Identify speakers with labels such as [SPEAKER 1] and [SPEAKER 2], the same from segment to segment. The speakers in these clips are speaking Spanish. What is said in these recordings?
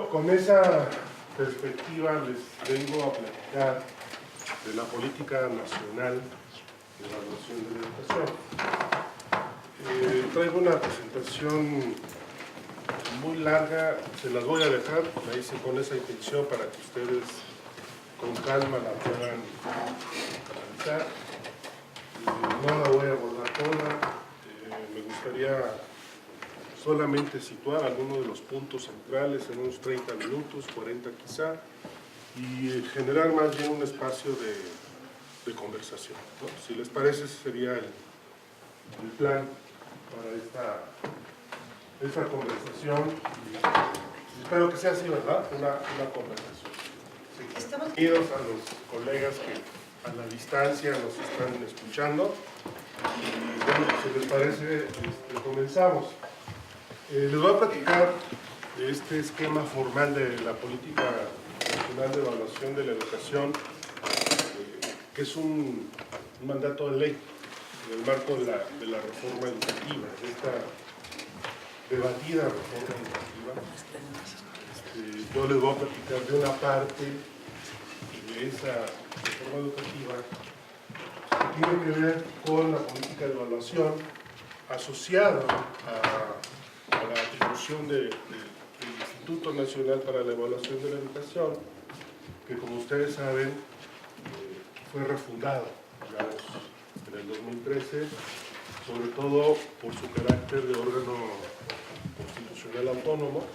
[SPEAKER 1] Bueno, con esa perspectiva les vengo a platicar de la política nacional de evaluación de la educación. Traigo una presentación muy larga, se las voy a dejar, la hice con esa intención para que ustedes con calma la puedan analizar. No la voy a abordar toda, me gustaría solamente situar algunos de los puntos centrales en unos 30 minutos, 40 quizá, y generar más bien un espacio de conversación, ¿no? Si les parece, ese sería el plan para esta conversación. Y espero que sea así, ¿verdad? Una conversación. Sí. Bienvenidos a los colegas que a la distancia nos están escuchando. Y bueno, si les parece, comenzamos. Les voy a platicar de este esquema formal de la Política Nacional de Evaluación de la Educación, que es un mandato de ley en el marco de la reforma educativa, de esta debatida reforma educativa. Yo les voy a platicar de una parte de esa reforma educativa que tiene que ver con la política de evaluación asociada a la atribución del Instituto Nacional para la Evaluación de la Educación, que como ustedes saben fue refundado, digamos, en el 2013, sobre todo por su carácter de órgano constitucional autónomo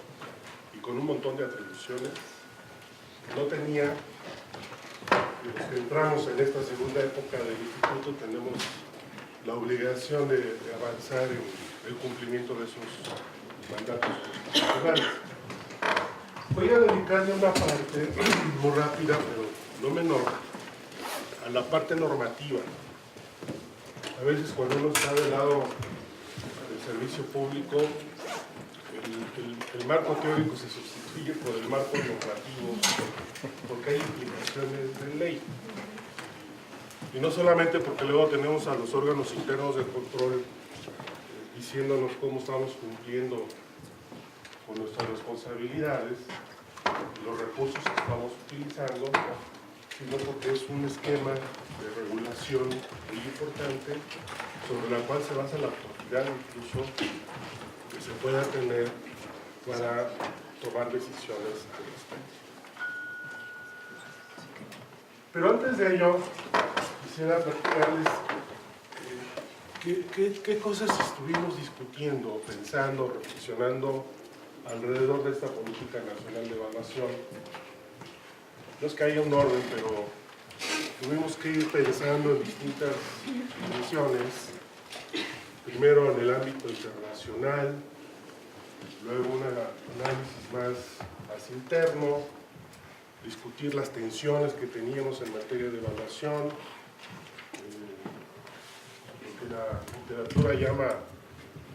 [SPEAKER 1] y con un montón de atribuciones que no tenía. Los que entramos en esta segunda época del instituto tenemos la obligación de avanzar en el cumplimiento de esos mandatos constitucionales. Voy a dedicarle una parte muy rápida, pero no menor, a la parte normativa. A veces cuando uno está del lado del servicio público, el marco teórico se sustituye por el marco normativo, porque hay implicaciones de ley. Y no solamente porque luego tenemos a los órganos internos de control diciéndonos cómo estamos cumpliendo con nuestras responsabilidades, los recursos que estamos utilizando, sino porque es un esquema de regulación muy importante sobre la cual se basa la autoridad incluso que se pueda tener para tomar decisiones al respecto. Pero antes de ello, quisiera platicarles qué cosas estuvimos discutiendo, pensando, reflexionando alrededor de esta política nacional de evaluación. No es que haya un orden, pero tuvimos que ir pensando en distintas dimensiones. Primero en el ámbito internacional, luego un análisis más interno, discutir las tensiones que teníamos en materia de evaluación, lo que la literatura llama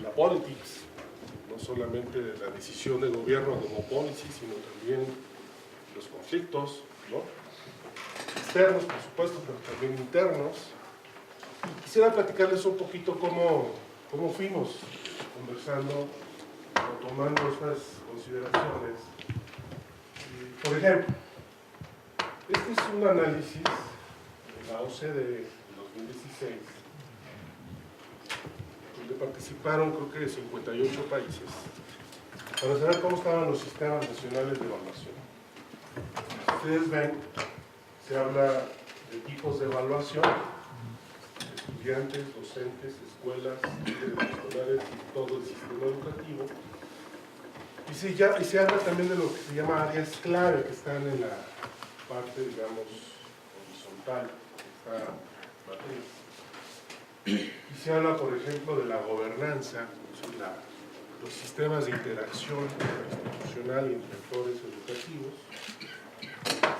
[SPEAKER 1] la politics, no solamente la decisión del gobierno como policy, sino también los conflictos, ¿no? Externos, por supuesto, pero también internos. Y quisiera platicarles un poquito cómo fuimos conversando o tomando estas consideraciones. Por ejemplo, este es un análisis de la OCDE de 2016, donde participaron creo que 58 países, para saber cómo estaban los sistemas nacionales de evaluación. Ustedes ven, se habla de tipos de evaluación, estudiantes, docentes, escuelas, escolares y todo el sistema educativo. Y se habla también de lo que se llama áreas clave que están en la parte, digamos, horizontal de esta matriz. Y se habla, por ejemplo, de la gobernanza, los sistemas de interacción institucional entre actores educativos.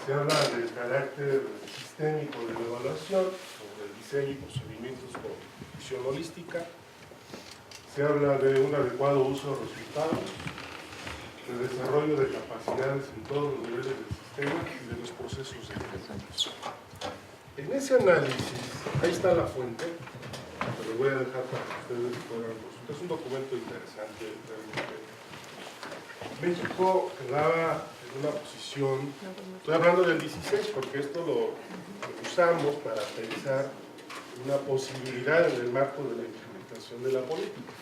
[SPEAKER 1] Se habla del carácter sistémico de la evaluación, sobre el diseño y procedimientos con visión holística. Se habla de un adecuado uso de resultados, de desarrollo de capacidades en todos los niveles del sistema y de los procesos de evaluación. En ese análisis, ahí está la fuente, te lo voy a dejar para que ustedes puedan consultar. Es un documento interesante realmente. México quedaba en una posición, estoy hablando del 16 porque esto lo usamos para pensar una posibilidad en el marco de la implementación de la política.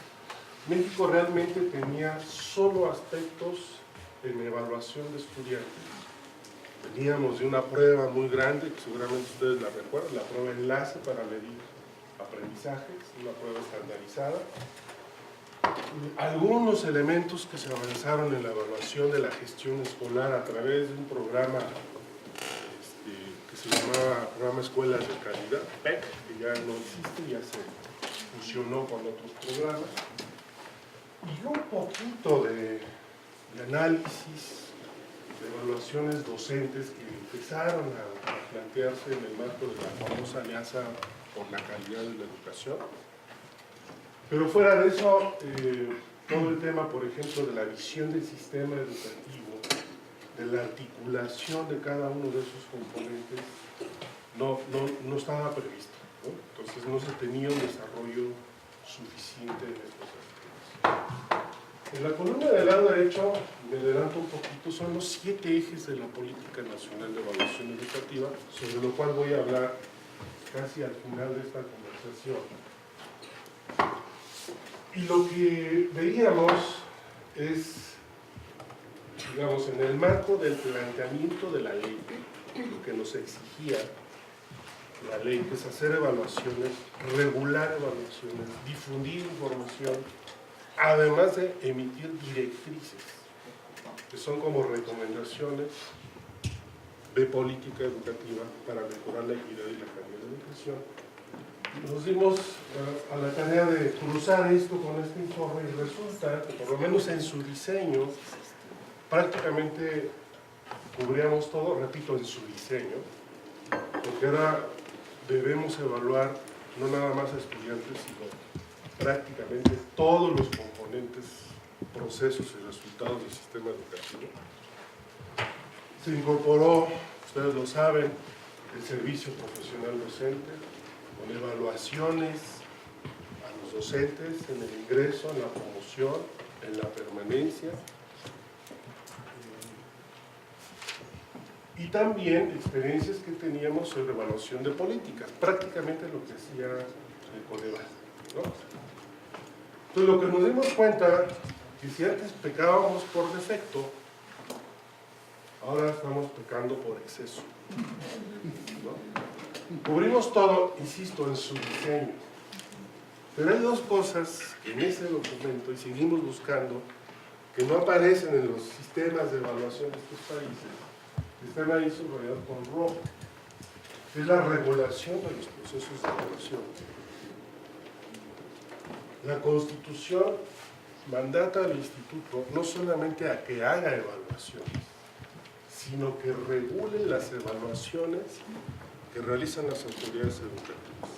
[SPEAKER 1] México realmente tenía solo aspectos en evaluación de estudiantes. Veníamos de una prueba muy grande, que seguramente ustedes la recuerdan, la prueba enlace para medir aprendizajes, una prueba estandarizada. Algunos elementos que se avanzaron en la evaluación de la gestión escolar a través de un programa que se llamaba Programa Escuelas de Calidad, PEC, que ya no existe, ya se fusionó con otros programas. Y un poquito de análisis, de evaluaciones docentes que empezaron a plantearse en el marco de la famosa Alianza por la Calidad de la Educación. Pero fuera de eso, todo el tema, por ejemplo, de la visión del sistema educativo, de la articulación de cada uno de esos componentes, no estaba previsto, ¿no? Entonces no se tenía un desarrollo suficiente en estos aspectos. En la columna del lado derecho, me adelanto un poquito, son los 7 ejes de la Política Nacional de Evaluación Educativa, sobre lo cual voy a hablar casi al final de esta conversación. Y lo que veíamos es, digamos, en el marco del planteamiento de la ley, lo que nos exigía la ley, que es hacer evaluaciones, regular evaluaciones, difundir información, además de emitir directrices, que son como recomendaciones de política educativa para mejorar la equidad y la calidad de educación. Nos dimos a la tarea de cruzar esto con este informe y resulta que por lo menos en su diseño prácticamente cubríamos todo, repito, en su diseño, porque ahora debemos evaluar no nada más a estudiantes, sino prácticamente todos los componentes, procesos y resultados del sistema educativo. Se incorporó, ustedes lo saben, el servicio profesional docente, con evaluaciones a los docentes en el ingreso, en la promoción, en la permanencia. Y también experiencias que teníamos sobre evaluación de políticas, prácticamente lo que hacía el Coneval, ¿no? Entonces lo que nos dimos cuenta, que si antes pecábamos por defecto, ahora estamos pecando por exceso, ¿no? Cubrimos todo, insisto, en su diseño. Pero hay dos cosas en ese documento, y seguimos buscando, que no aparecen en los sistemas de evaluación de estos países, que están ahí subrayados con rojo. Es la regulación de los procesos de evaluación. La Constitución mandata al Instituto no solamente a que haga evaluaciones, sino que regule las evaluaciones que realizan las autoridades educativas.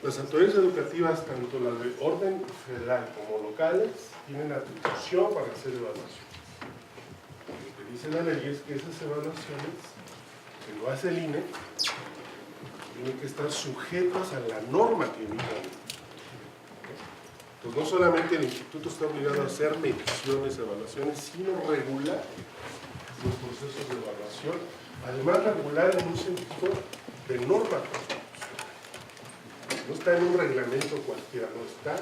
[SPEAKER 1] Las autoridades educativas, tanto las de orden federal como locales, tienen atribución para hacer evaluaciones. Lo que dice la ley es que esas evaluaciones, que lo hace el INE, tienen que estar sujetas a la norma que emita el INE. Entonces, no solamente el instituto está obligado a hacer mediciones, evaluaciones, sino regular los procesos de evaluación, además regular en un sentido de norma constitucional. No está en un reglamento cualquiera, no está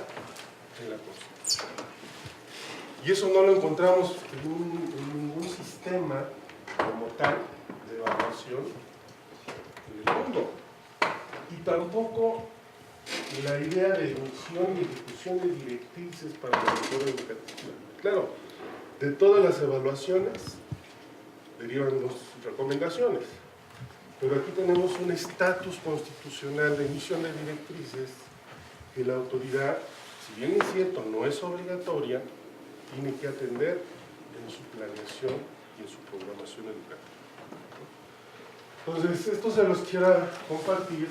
[SPEAKER 1] en la Constitución. Y eso no lo encontramos en ningún sistema como tal de evaluación en el mundo. Y tampoco la idea de emisión y ejecución de directrices para la mejora educativa. Claro, de todas las evaluaciones derivan dos recomendaciones, pero aquí tenemos un estatus constitucional de emisión de directrices que la autoridad, si bien es cierto, no es obligatoria, tiene que atender en su planeación y en su programación educativa. Entonces, esto se los quiero compartir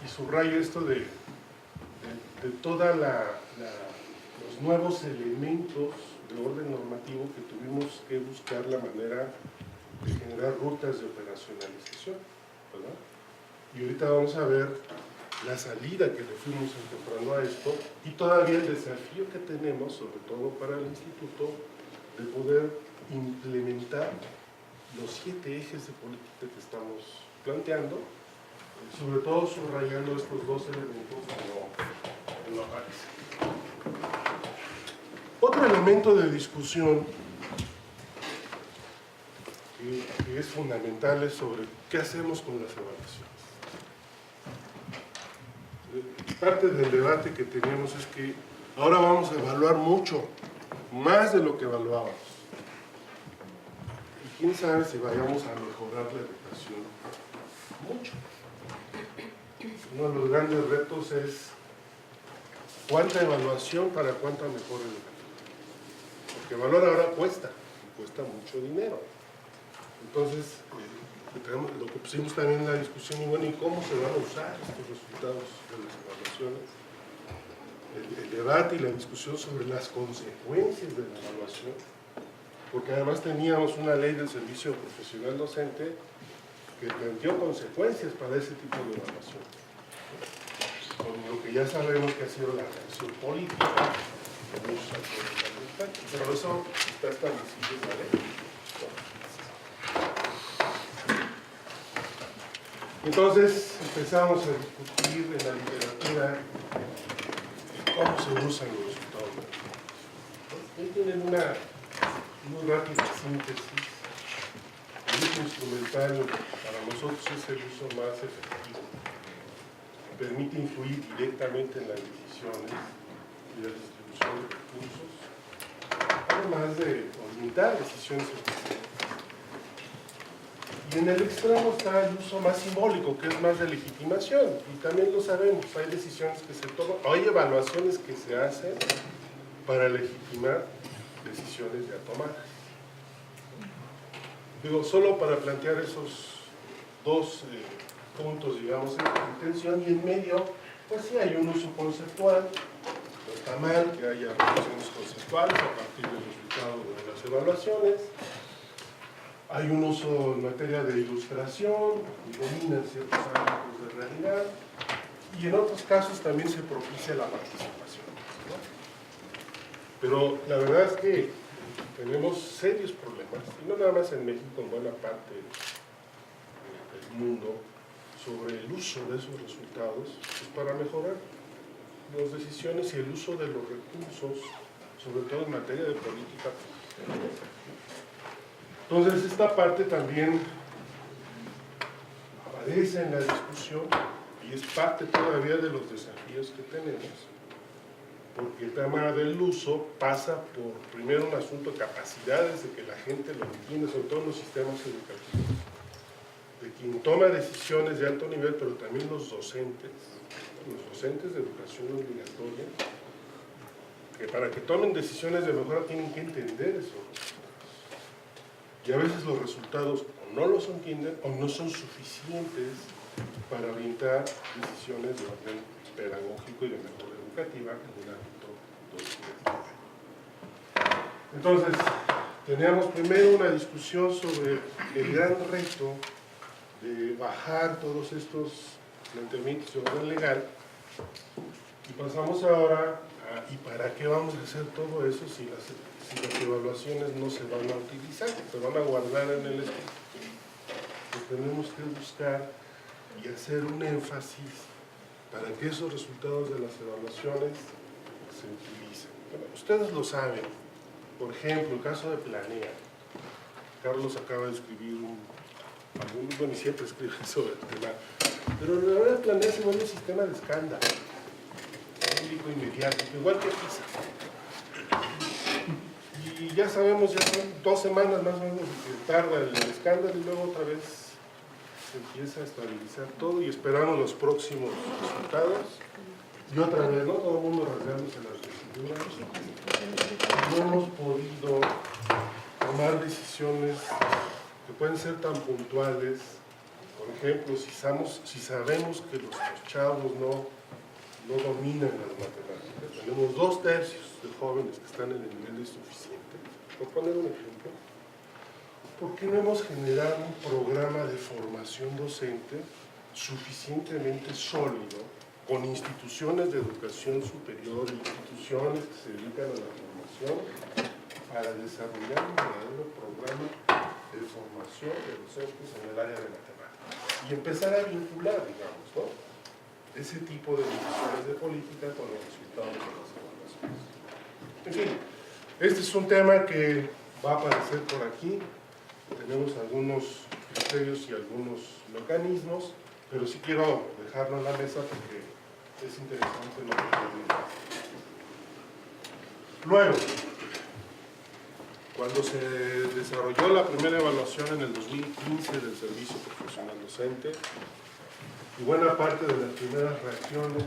[SPEAKER 1] y subrayo esto de todos los nuevos elementos de orden normativo que tuvimos que buscar la manera de generar rutas de operacionalización, ¿verdad? Y ahorita vamos a ver la salida que le fuimos encontrando a esto y todavía el desafío que tenemos, sobre todo para el instituto, de poder implementar los 7 ejes de política que estamos planteando, sobre todo subrayando estos 2 elementos que no aparecen. Otro elemento de discusión que es fundamental es sobre qué hacemos con las evaluaciones. Parte del debate que teníamos es que ahora vamos a evaluar mucho, más de lo que evaluábamos. Y quién sabe si vayamos a mejorar la educación mucho. Uno de los grandes retos es cuánta evaluación para cuánta mejor educación. Porque evaluar ahora cuesta mucho dinero. Entonces, lo que pusimos también en la discusión, y bueno, ¿y cómo se van a usar estos resultados de las evaluaciones? El debate y la discusión sobre las consecuencias de la evaluación, porque además teníamos una ley del servicio profesional docente que planteó consecuencias para ese tipo de evaluación. Con lo que ya sabemos que ha sido la reacción política, pero eso está establecido en la ley. Entonces empezamos a discutir en la literatura cómo se usan los resultados. Ahí tienen una muy rápida síntesis. El uso instrumental para nosotros es el uso más efectivo. Permite influir directamente en las decisiones y la distribución de recursos, además de orientar decisiones efectivas. Y en el extremo está el uso más simbólico, que es más de legitimación, y también lo sabemos, hay decisiones que se toman, hay evaluaciones que se hacen para legitimar decisiones ya tomadas. Digo, solo para plantear esos 2 puntos, digamos, en tensión, y en medio, pues sí hay un uso conceptual, no está mal que haya reflexiones conceptuales a partir del resultado de las evaluaciones. Hay un uso en materia de ilustración, y dominan ciertos ámbitos de realidad, y en otros casos también se propicia la participación, ¿no? Pero la verdad es que tenemos serios problemas, y no nada más en México, en buena parte del mundo, sobre el uso de esos resultados pues, para mejorar las decisiones y el uso de los recursos, sobre todo en materia de política pública. Entonces, esta parte también aparece en la discusión y es parte todavía de los desafíos que tenemos, porque el tema del uso pasa por, primero, un asunto de capacidades de que la gente lo entienda, sobre todo en los sistemas educativos, de quien toma decisiones de alto nivel, pero también los docentes de educación obligatoria, que para que tomen decisiones de mejora tienen que entender eso. Y a veces los resultados o no los entienden o no son suficientes para orientar decisiones de orden pedagógico y de mejora educativa en el ámbito docente. Entonces, teníamos primero una discusión sobre el gran reto de bajar todos estos planteamientos de orden legal, y pasamos ahora a ¿y para qué vamos a hacer todo eso si las evaluaciones no se van a utilizar, se van a guardar en el escrito? Pues tenemos que buscar y hacer un énfasis para que esos resultados de las evaluaciones se utilicen. Bueno, ustedes lo saben, por ejemplo, el caso de Planea. Carlos acaba de escribir bueno, y siempre escribe sobre el tema, pero la verdad Planea se vuelve un sistema de escándalo público y mediático, igual que PISA. Y ya sabemos, ya son 2 semanas más o menos que tarda el escándalo y luego otra vez se empieza a estabilizar todo y esperamos los próximos resultados. Y otra vez, ¿no? Todo el mundo rasgándose las vestiduras. No hemos podido tomar decisiones que pueden ser tan puntuales. Por ejemplo, si sabemos que los chavos no dominan las matemáticas, tenemos 2/3 de jóvenes que están en el nivel de suficiente, por poner un ejemplo, ¿por qué no hemos generado un programa de formación docente suficientemente sólido con instituciones de educación superior, instituciones que se dedican a la formación, para desarrollar un verdadero programa de formación de docentes en el área de matemáticas y empezar a vincular, digamos, ¿no?, ese tipo de decisiones de política con los resultados de las evaluaciones. En fin, este es un tema que va a aparecer por aquí. Tenemos algunos criterios y algunos mecanismos, pero sí quiero dejarlo en la mesa porque es interesante lo que tenemos. Luego, cuando se desarrolló la primera evaluación en el 2015 del Servicio Profesional Docente, y buena parte de las primeras reacciones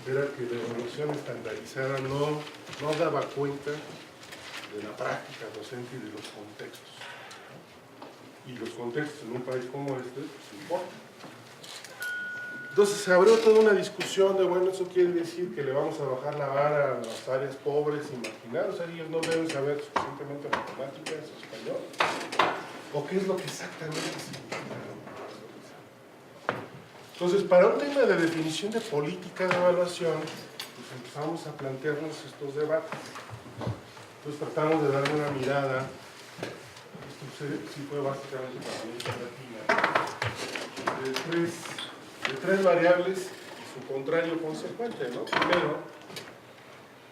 [SPEAKER 1] era que la evaluación estandarizada no daba cuenta de la práctica docente y de los contextos. Y los contextos en un país como este pues, importan. Entonces se abrió toda una discusión de, bueno, eso quiere decir que le vamos a bajar la vara a las áreas pobres y marginadas, o sea, ellos no deben saber suficientemente matemáticas o español, o qué es lo que exactamente significa. Entonces, para un tema de definición de política de evaluación, pues empezamos a plantearnos estos debates. Entonces tratamos de darle una mirada, esto sí fue básicamente para Latina, de tres variables y su contrario consecuente, ¿no? Primero,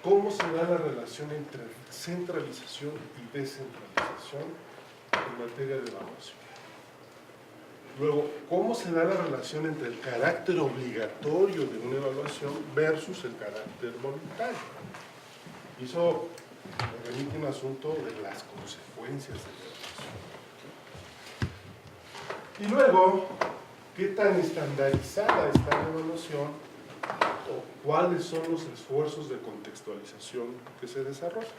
[SPEAKER 1] cómo se da la relación entre centralización y descentralización en materia de evaluación. Luego, cómo se da la relación entre el carácter obligatorio de una evaluación versus el carácter voluntario. Y eso me remite a un asunto de las consecuencias de la evaluación. Y luego, ¿qué tan estandarizada está la evaluación o cuáles son los esfuerzos de contextualización que se desarrollan?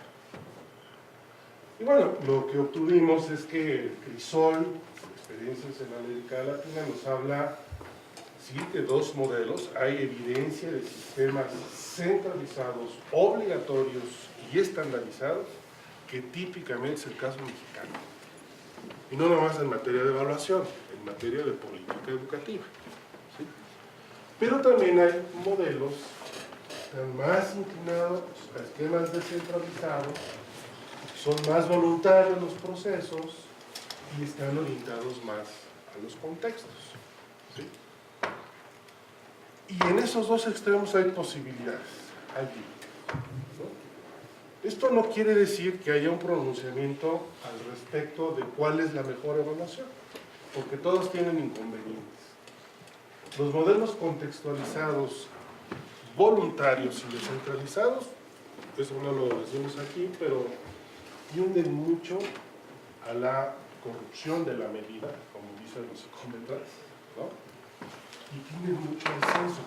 [SPEAKER 1] Y bueno, lo que obtuvimos es que Crisol, Experiencias en América Latina, nos habla, sí, de dos modelos. Hay evidencia de sistemas centralizados, obligatorios y estandarizados, que típicamente es el caso mexicano. Y no nomás en materia de evaluación, en materia de política educativa. ¿Sí? Pero también hay modelos que están más inclinados a esquemas descentralizados, son más voluntarios los procesos y están orientados más a los contextos. ¿Sí? Y en esos dos extremos hay posibilidades, hay límites, ¿no? Esto no quiere decir que haya un pronunciamiento al respecto de cuál es la mejor evaluación, porque todos tienen inconvenientes. Los modelos contextualizados, voluntarios y descentralizados, eso no lo decimos aquí, pero tienden mucho a la corrupción de la medida, como dicen los psicómetras, ¿no? Y tienden mucho al censo.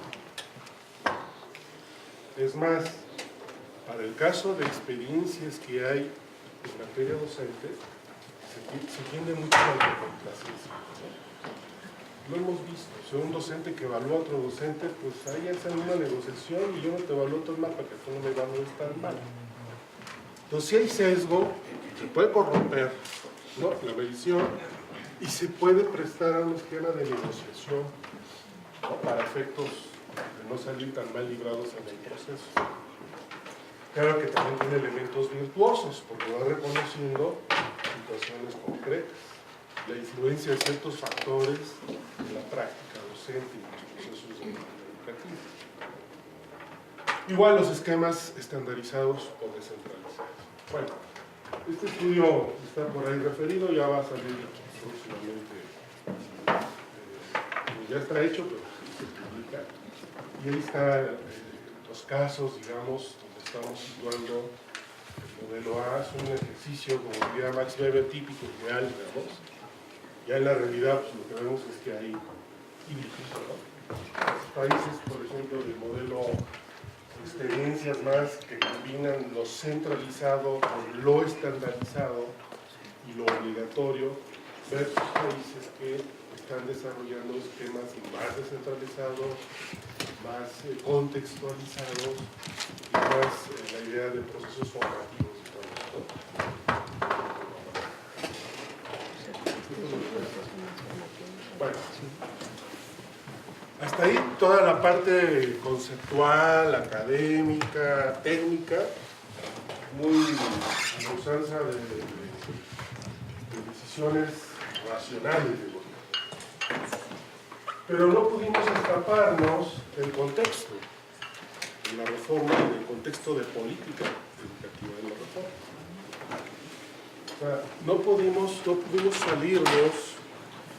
[SPEAKER 1] Es más, para el caso de experiencias que hay en materia docente, se tiende mucho a la complacencia, ¿no? Lo hemos visto. Si un docente que evalúa a otro docente, pues ahí está en una negociación y yo no te evalúo tan mal para que tú no me evalúes tan mal. Entonces, si hay sesgo, se puede corromper, ¿no?, la medición y se puede prestar a un esquema de negociación, ¿no?, para efectos de no salir tan mal librados en el proceso. Claro que también tiene elementos virtuosos, porque va reconociendo situaciones concretas, la influencia de ciertos factores en la práctica docente y en los procesos de educativa. Igual los esquemas estandarizados o descentralizados. Bueno, este estudio está por ahí referido, ya va a salir próximamente, ya está hecho, pero se publica. Y ahí están los casos, digamos, donde estamos situando el modelo A. Es un ejercicio, como diría Max Weber, típico, ideal, digamos. Ya en la realidad, pues, lo que vemos es que hay híbridos, ¿no? Los países, por ejemplo, del modelo experiencias más que combinan lo centralizado con lo estandarizado y lo obligatorio, versus países que están desarrollando esquemas más descentralizados, más contextualizados y más la idea de procesos formativos y todo esto. Bueno, hasta ahí toda la parte conceptual, académica, técnica. muy a la usanza de decisiones racionales de gobierno. Pero no pudimos escaparnos del contexto de la reforma y del contexto de política educativa de la reforma. O sea, no pudimos salirnos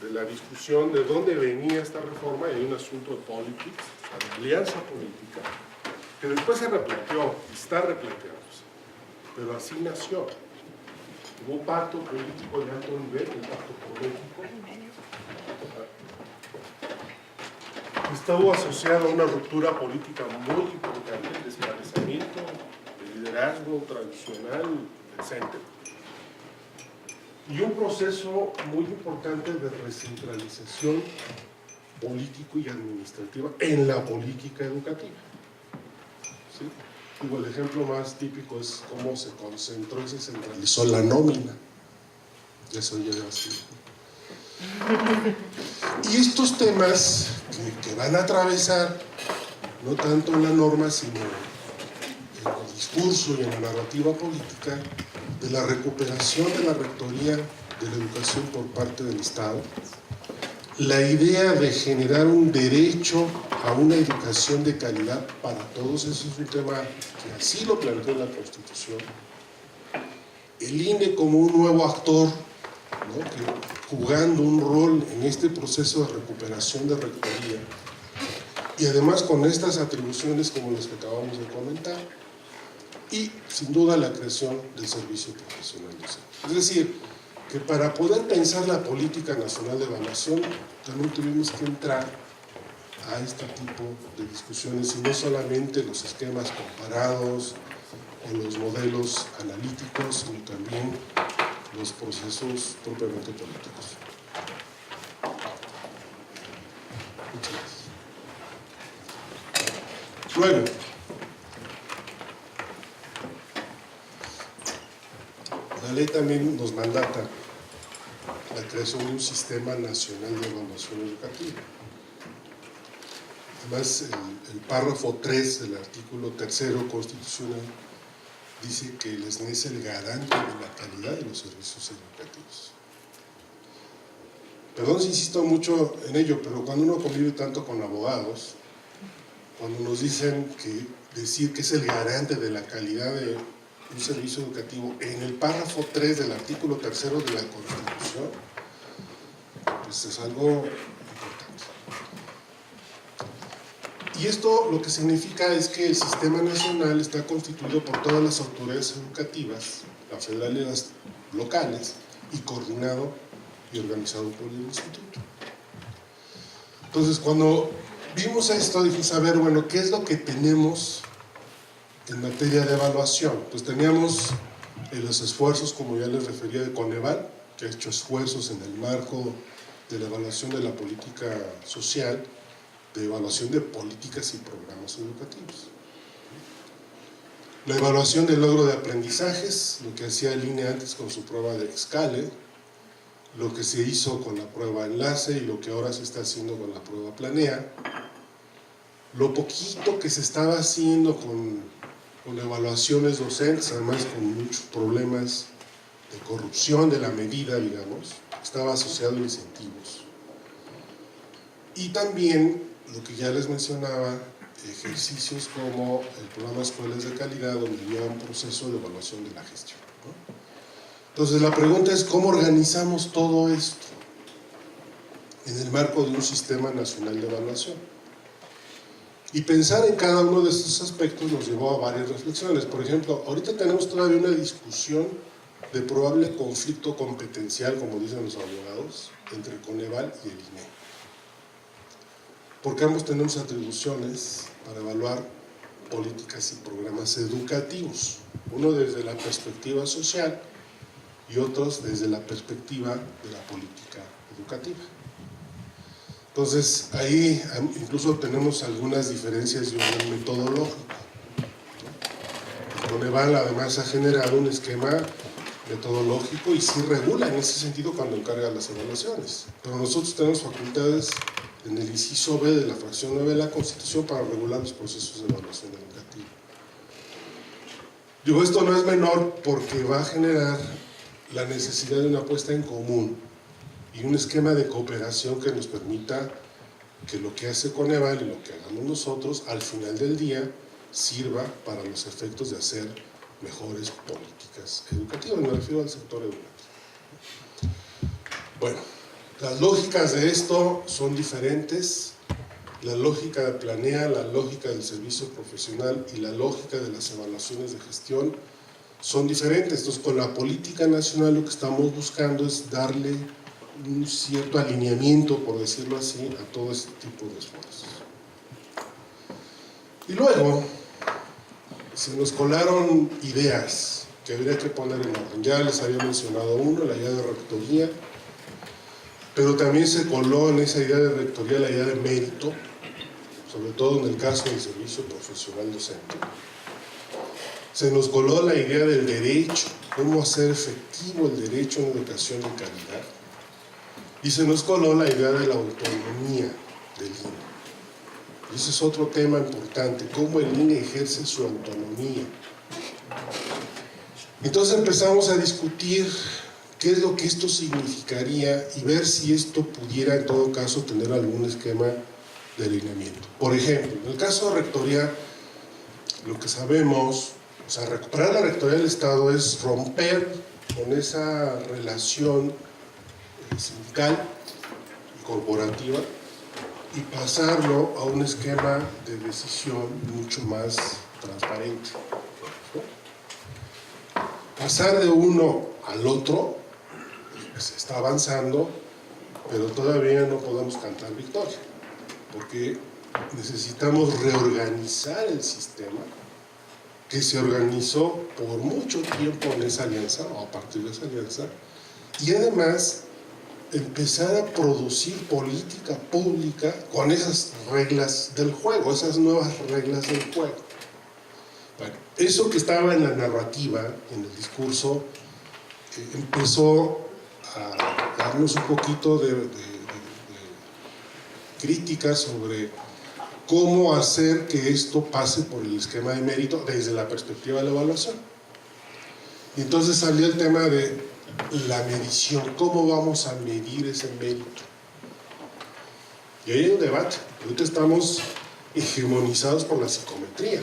[SPEAKER 1] de la discusión de dónde venía esta reforma, y hay un asunto de politics, de alianza política, que después se replanteó y está replanteándose, pero así nació. Hubo un pacto político de alto nivel, un pacto por México, estuvo asociado a una ruptura política muy importante, el desvanecimiento del liderazgo tradicional del centro, y un proceso muy importante de recentralización político y administrativa en la política educativa. ¿Sí? El ejemplo más típico es cómo se concentró y se centralizó la nómina. Eso ya era así. Y estos temas que van a atravesar no tanto en la norma, sino en el discurso y en la narrativa política, de la recuperación de la rectoría de la educación por parte del Estado, la idea de generar un derecho a una educación de calidad para todos, eso es un tema que así lo planteó la Constitución, el INE como un nuevo actor, ¿no?, que jugando un rol en este proceso de recuperación de rectoría, y además con estas atribuciones como las que acabamos de comentar, y sin duda la creación del servicio profesional docente. Es decir, que para poder pensar la política nacional de evaluación también tuvimos que entrar a este tipo de discusiones, y no solamente los esquemas comparados o los modelos analíticos, sino también los procesos propiamente políticos. Muchas gracias. Luego, la ley también nos mandata la creación de un sistema nacional de evaluación educativa. Además, el párrafo 3 del artículo 3º constitucional dice que el SNE es el garante de la calidad de los servicios educativos. Perdón si insisto mucho en ello, pero cuando uno convive tanto con abogados, cuando nos dicen que decir que es el garante de la calidad de un servicio educativo en el párrafo 3 del artículo 3º de la Constitución, pues es algo importante. Y esto lo que significa es que el sistema nacional está constituido por todas las autoridades educativas, las federales y las locales, y coordinado y organizado por el instituto. Entonces, cuando vimos esto, dijimos, a ver, bueno, ¿qué es lo que tenemos en materia de evaluación? Pues teníamos los esfuerzos, como ya les refería, de Coneval, que ha hecho esfuerzos en el marco de la evaluación de la política social, de evaluación de políticas y programas educativos. La evaluación del logro de aprendizajes, lo que hacía el INE antes con su prueba de Scale, lo que se hizo con la prueba enlace y lo que ahora se está haciendo con la prueba planea, lo poquito que se estaba haciendo con evaluaciones docentes, además con muchos problemas de corrupción de la medida, digamos, estaba asociado a incentivos. Y también, lo que ya les mencionaba, ejercicios como el programa Escuelas de Calidad, donde había un proceso de evaluación de la gestión, ¿no? Entonces la pregunta es, ¿cómo organizamos todo esto en el marco de un sistema nacional de evaluación? Y pensar en cada uno de estos aspectos nos llevó a varias reflexiones. Por ejemplo, ahorita tenemos todavía una discusión de probable conflicto competencial, como dicen los abogados, entre Coneval y el INE. Porque ambos tenemos atribuciones para evaluar políticas y programas educativos, uno desde la perspectiva social y otros desde la perspectiva de la política educativa. Entonces, ahí incluso tenemos algunas diferencias de orden metodológico. El Coneval además ha generado un esquema metodológico y sí regula en ese sentido cuando encarga las evaluaciones. Pero nosotros tenemos facultades en el inciso B de la fracción 9 de la Constitución para regular los procesos de evaluación educativa. Digo, esto no es menor porque va a generar la necesidad de una apuesta en común y un esquema de cooperación que nos permita que lo que hace Coneval y lo que hagamos nosotros, al final del día, sirva para los efectos de hacer mejores políticas educativas. Me refiero al sector educativo. Bueno, las lógicas de esto son diferentes. La lógica de Planea, la lógica del servicio profesional y la lógica de las evaluaciones de gestión son diferentes. Entonces, con la política nacional lo que estamos buscando es darle un cierto alineamiento, por decirlo así, a todo este tipo de esfuerzos. Y luego, se nos colaron ideas que habría que poner en orden. Ya les había mencionado uno, la idea de rectoría, pero también se coló en esa idea de rectoría la idea de mérito, sobre todo en el caso del servicio profesional docente. Se nos coló la idea del derecho, cómo hacer efectivo el derecho a una educación de calidad. Y se nos coló la idea de la autonomía del INE. Y ese es otro tema importante, cómo el INE ejerce su autonomía. Entonces empezamos a discutir qué es lo que esto significaría y ver si esto pudiera en todo caso tener algún esquema de alineamiento. Por ejemplo, en el caso de rectoría, lo que sabemos, o sea, recuperar la rectoría del Estado es romper con esa relación sindical y corporativa y pasarlo a un esquema de decisión mucho más transparente, ¿no? Pasar de uno al otro, se está avanzando, pero todavía no podemos cantar victoria, porque necesitamos reorganizar el sistema que se organizó por mucho tiempo en esa alianza, o a partir de esa alianza, y además empezar a producir política pública con esas reglas del juego, esas nuevas reglas del juego. Bueno, eso que estaba en la narrativa, en el discurso, empezó a darnos un poquito de crítica sobre cómo hacer que esto pase por el esquema de mérito desde la perspectiva de la evaluación. Y entonces salió el tema de la medición, cómo vamos a medir ese mérito. Y ahí hay un debate. Ahorita estamos hegemonizados por la psicometría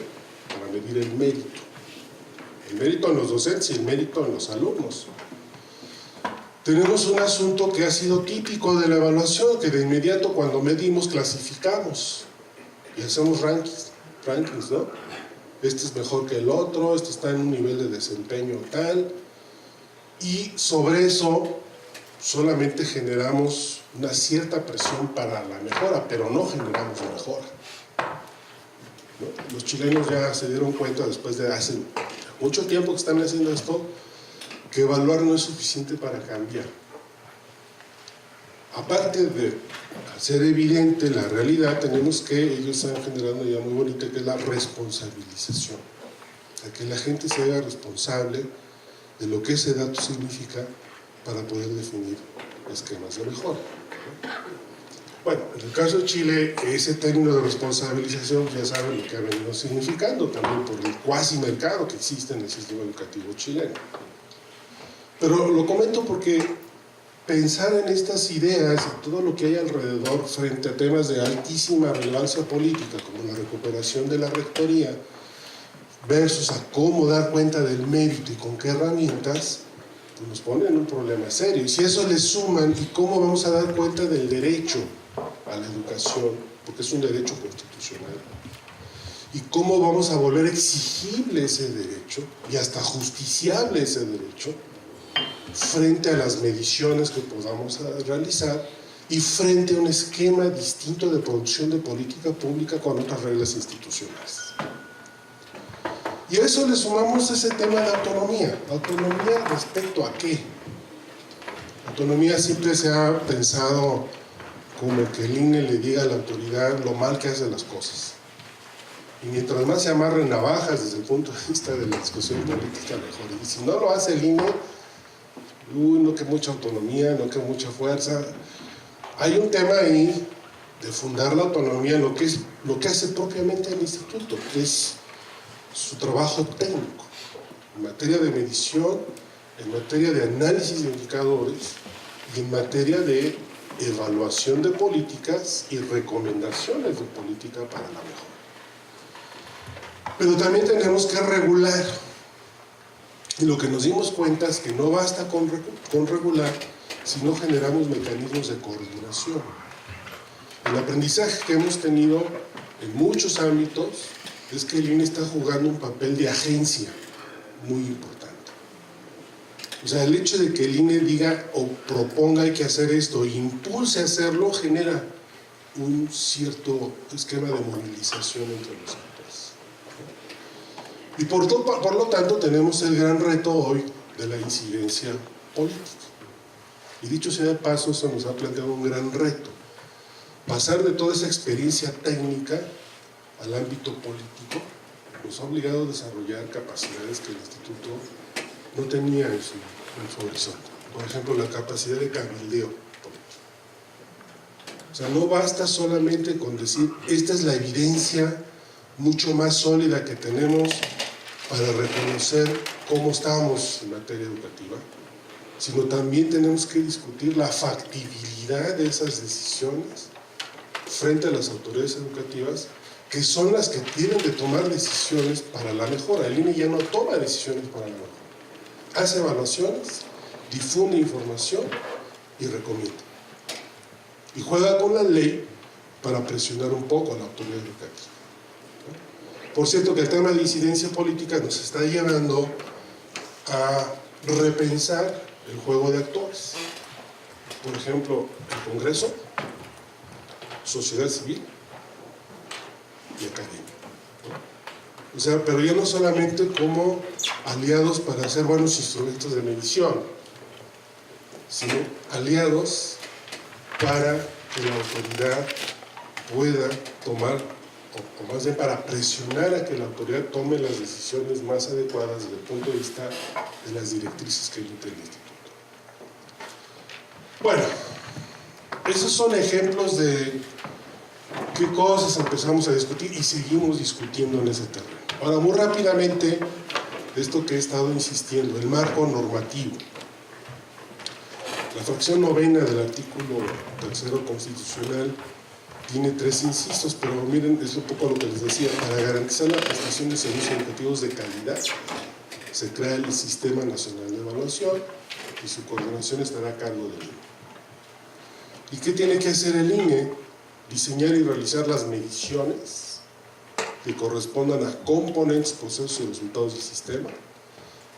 [SPEAKER 1] para medir el mérito. El mérito en los docentes y el mérito en los alumnos. Tenemos un asunto que ha sido típico de la evaluación, que de inmediato cuando medimos clasificamos y hacemos rankings, ¿no? Este es mejor que el otro, este está en un nivel de desempeño tal, y sobre eso solamente generamos una cierta presión para la mejora, pero no generamos mejora, ¿no? Los chilenos ya se dieron cuenta después de hace mucho tiempo que están haciendo esto, que evaluar no es suficiente para cambiar. Aparte de hacer evidente la realidad, tenemos que, ellos están generando una idea muy bonita, que es la responsabilización. O sea, que la gente se haga responsable de lo que ese dato significa para poder definir esquemas de mejora. Bueno, en el caso de Chile, ese término de responsabilización ya saben lo que ha venido significando también por el cuasi mercado que existe en el sistema educativo chileno. Pero lo comento porque pensar en estas ideas y todo lo que hay alrededor frente a temas de altísima relevancia política, como la recuperación de la rectoría, versus a cómo dar cuenta del mérito y con qué herramientas, pues nos pone en un problema serio. Y si eso le suman, ¿y cómo vamos a dar cuenta del derecho a la educación? Porque es un derecho constitucional. ¿Y cómo vamos a volver exigible ese derecho y hasta justiciable ese derecho frente a las mediciones que podamos realizar y frente a un esquema distinto de producción de política pública con otras reglas institucionales? Y a eso le sumamos ese tema de autonomía. ¿Autonomía respecto a qué? Autonomía siempre se ha pensado como que el INE le diga a la autoridad lo mal que hace las cosas. Y mientras más se amarren navajas desde el punto de vista de la discusión política, mejor. Y si no lo hace el INE, no que mucha autonomía, no que mucha fuerza. Hay un tema ahí de fundar la autonomía en lo que hace propiamente el instituto, que es su trabajo técnico. en materia de medición, en materia de análisis de indicadores y en materia de evaluación de políticas y recomendaciones de política para la mejora. Pero también tenemos que regular, y lo que nos dimos cuenta es que no basta con regular si no generamos mecanismos de coordinación. El aprendizaje que hemos tenido en muchos ámbitos es que el INE está jugando un papel de agencia muy importante. O sea, el hecho de que el INE diga o proponga hay que hacer esto e impulse a hacerlo genera un cierto esquema de movilización entre los actores. Y por lo tanto tenemos el gran reto hoy de la incidencia política. Y dicho sea de paso, eso nos ha planteado un gran reto. Pasar de toda esa experiencia técnica al ámbito político nos ha obligado a desarrollar capacidades que el Instituto no tenía en su horizonte. Por ejemplo, la capacidad de cabildeo político. O sea, no basta solamente con decir, esta es la evidencia mucho más sólida que tenemos para reconocer cómo estamos en materia educativa, sino también tenemos que discutir la factibilidad de esas decisiones frente a las autoridades educativas, que son las que tienen de tomar decisiones para la mejora. El INE ya no toma decisiones para la mejora. Hace evaluaciones, difunde información y recomienda. Y juega con la ley para presionar un poco a la autoridad educativa. Por cierto, que el tema de incidencia política nos está llevando a repensar el juego de actores. Por ejemplo, el Congreso, sociedad civil y academia. O sea, pero ya no solamente como aliados para hacer buenos instrumentos de medición, sino aliados para que la autoridad pueda tomar, o más bien para presionar a que la autoridad tome las decisiones más adecuadas desde el punto de vista de las directrices que emite el Instituto. Bueno, esos son ejemplos de qué cosas empezamos a discutir y seguimos discutiendo en ese terreno. Ahora, muy rápidamente, esto que he estado insistiendo, el marco normativo. La fracción 9 del artículo 3 constitucional tiene 3 incisos, pero miren, es un poco lo que les decía, para garantizar la prestación de servicios educativos de calidad, se crea el Sistema Nacional de Evaluación y su coordinación estará a cargo del INE. ¿Y qué tiene que hacer el INE? Diseñar y realizar las mediciones que correspondan a componentes, procesos y resultados del sistema.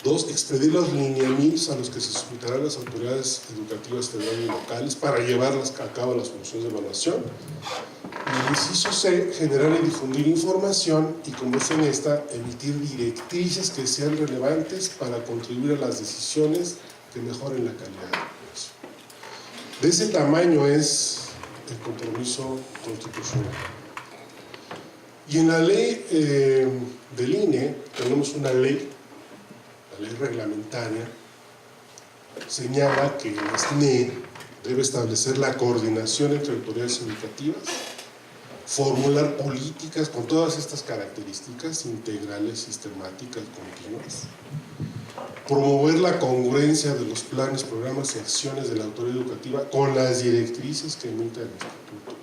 [SPEAKER 1] 2, expedir los lineamientos a los que se sujetarán las autoridades educativas federales y locales para llevarlas a cabo las funciones de evaluación. Y el inciso C, generar y difundir información y, con base en esta, emitir directrices que sean relevantes para contribuir a las decisiones que mejoren la calidad de la educación. De ese tamaño es el compromiso constitucional. Y en la ley del INE tenemos una ley, la ley reglamentaria, señala que el SNE debe establecer la coordinación entre autoridades educativas, formular políticas con todas estas características integrales, sistemáticas, continuas, promover la congruencia de los planes, programas y acciones de la autoridad educativa con las directrices que emite el Instituto,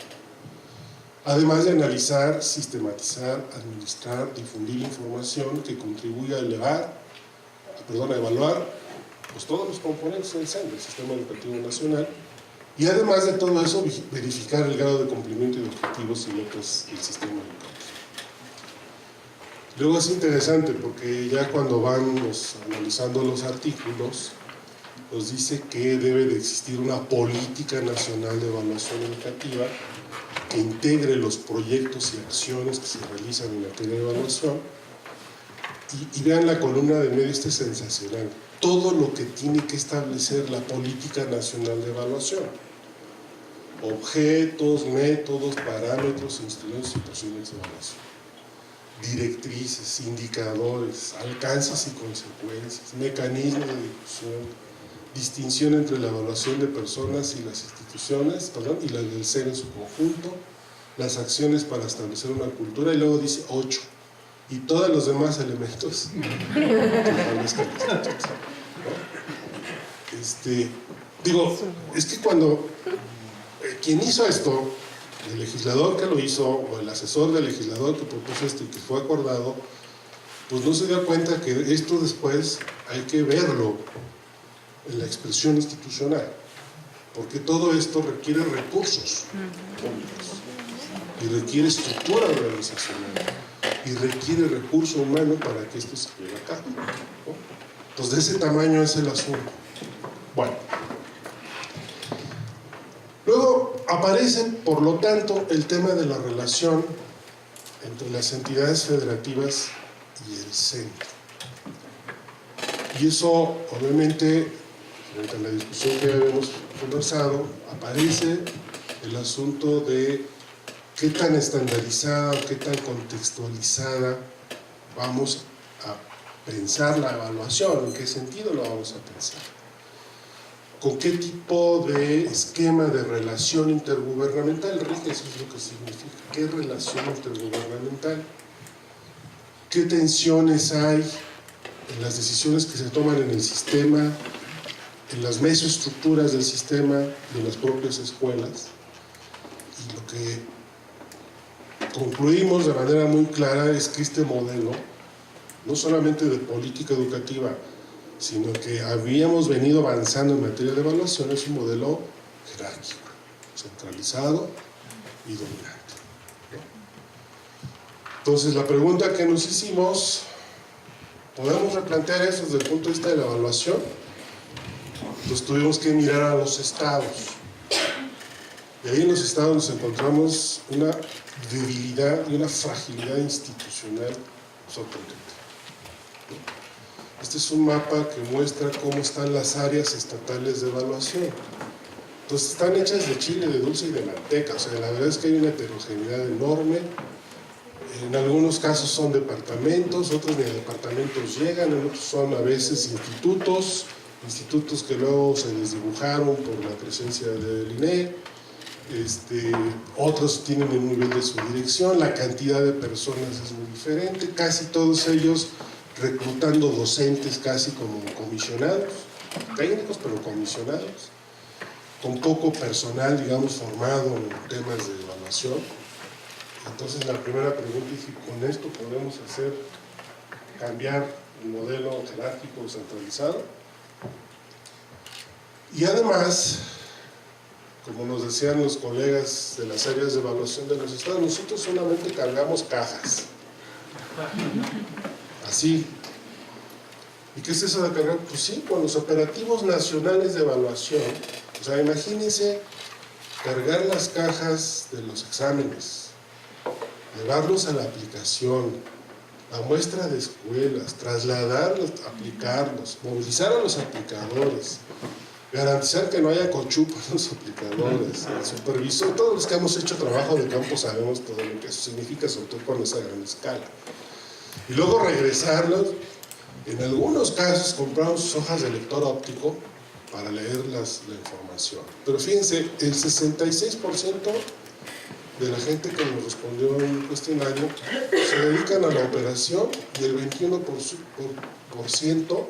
[SPEAKER 1] además de analizar, sistematizar, administrar, difundir información que contribuya a evaluar pues, todos los componentes del SEN, del Sistema Educativo Nacional, y además de todo eso, verificar el grado de cumplimiento de objetivos y metas del sistema educativo. Luego es interesante porque ya cuando vamos analizando los artículos, nos dice que debe de existir una política nacional de evaluación educativa que integre los proyectos y acciones que se realizan en materia de evaluación. Y vean la columna de medio, este es sensacional. Todo lo que tiene que establecer la política nacional de evaluación. Objetos, métodos, parámetros, instrumentos y procedimientos de evaluación. Directrices, indicadores, alcances y consecuencias, mecanismos de difusión, distinción entre la evaluación de personas y las instituciones, y la del SEN en su conjunto, las acciones para establecer una cultura, y luego dice 8, y todos los demás elementos que establezcan las fechas, ¿no? Digo, es que cuando quien hizo esto, el legislador que lo hizo, o el asesor del legislador que propuso esto y que fue acordado, pues no se dio cuenta que esto después hay que verlo en la expresión institucional, porque todo esto requiere recursos públicos y requiere estructura organizacional y requiere recurso humano para que esto se lleve a cabo, ¿no? Entonces, de ese tamaño es el asunto. Bueno, luego aparece, por lo tanto, el tema de la relación entre las entidades federativas y el centro. Y eso, obviamente, frente a la discusión que habíamos conversado, aparece el asunto de qué tan estandarizada o qué tan contextualizada vamos a pensar la evaluación, en qué sentido la vamos a pensar, con qué tipo de esquema de relación intergubernamental rige, eso es lo que significa, qué relación intergubernamental, qué tensiones hay en las decisiones que se toman en el sistema, en las mesoestructuras del sistema y en las propias escuelas. Y lo que concluimos de manera muy clara es que este modelo, no solamente de política educativa, sino que habíamos venido avanzando en materia de evaluación, es un modelo jerárquico, centralizado y dominante, ¿no? Entonces, la pregunta que nos hicimos, ¿podemos replantear eso desde el punto de vista de la evaluación? Entonces tuvimos que mirar a los estados. Y ahí en los estados nos encontramos una debilidad y una fragilidad institucional sorprendente. Este es un mapa que muestra cómo están las áreas estatales de evaluación. Entonces están hechas de chile, de dulce y de manteca. O sea, la verdad es que hay una heterogeneidad enorme. En algunos casos son departamentos, otros ni a departamentos llegan, en otros son a veces institutos que luego se desdibujaron por la presencia del INE. Otros tienen el nivel de su dirección, la cantidad de personas es muy diferente, casi todos ellos reclutando docentes casi como comisionados, técnicos pero comisionados, con poco personal, digamos, formado en temas de evaluación. Entonces la primera pregunta es si con esto podemos cambiar el modelo jerárquico centralizado. Y además, como nos decían los colegas de las áreas de evaluación de los estados, nosotros solamente cargamos cajas. Así. ¿Y qué es eso de cargar? Pues sí, con los operativos nacionales de evaluación. O sea, imagínense cargar las cajas de los exámenes, llevarlos a la aplicación, la muestra de escuelas, trasladarlos, aplicarlos, movilizar a los aplicadores, garantizar que no haya cochupo en los aplicadores, el supervisor, todos los que hemos hecho trabajo de campo sabemos todo lo que eso significa, sobre todo con esa gran escala. Y luego regresarlos, en algunos casos compramos hojas de lector óptico para leer la información. Pero fíjense, el 66% de la gente que nos respondió en el cuestionario se dedican a la operación y el 21%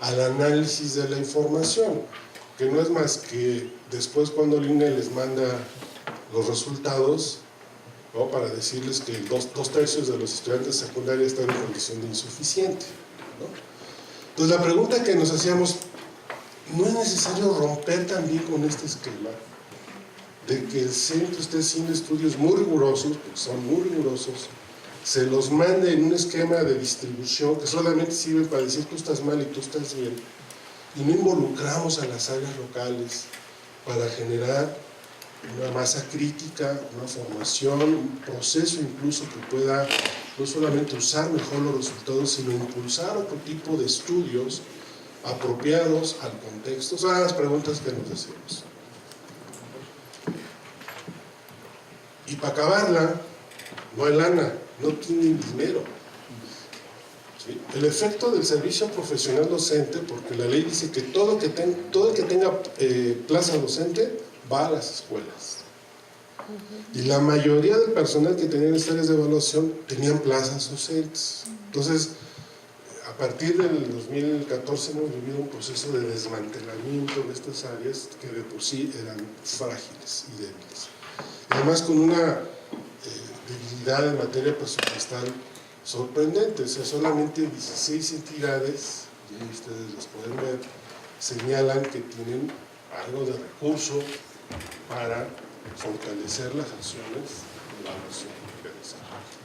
[SPEAKER 1] al análisis de la información, que no es más que después cuando el INE les manda los resultados, ¿no?, para decirles que dos tercios de los estudiantes secundarios están en condición de insuficiente, ¿no? Entonces la pregunta que nos hacíamos, ¿no es necesario romper también con este esquema de que el centro esté haciendo estudios muy rigurosos, porque son muy rigurosos, se los mande en un esquema de distribución que solamente sirve para decir tú estás mal y tú estás bien, y no involucramos a las áreas locales para generar una masa crítica, una formación, un proceso incluso que pueda no solamente usar mejor los resultados, sino impulsar otro tipo de estudios apropiados al contexto? Son las preguntas que nos hacemos. Y para acabarla, no hay lana, no tienen dinero. ¿Sí? El efecto del servicio profesional docente, porque la ley dice que todo el que tenga plaza docente va a las escuelas. Y la mayoría del personal que tenían estas áreas de evaluación tenían plazas docentes. Entonces, a partir del 2014 hemos vivido un proceso de desmantelamiento de estas áreas que de por sí eran frágiles y débiles. Y además con una debilidad en materia presupuestal sorprendente. O sea, solamente 16 entidades, y ustedes las pueden ver, señalan que tienen algo de recurso para fortalecer las acciones de evaluación de desarrollo.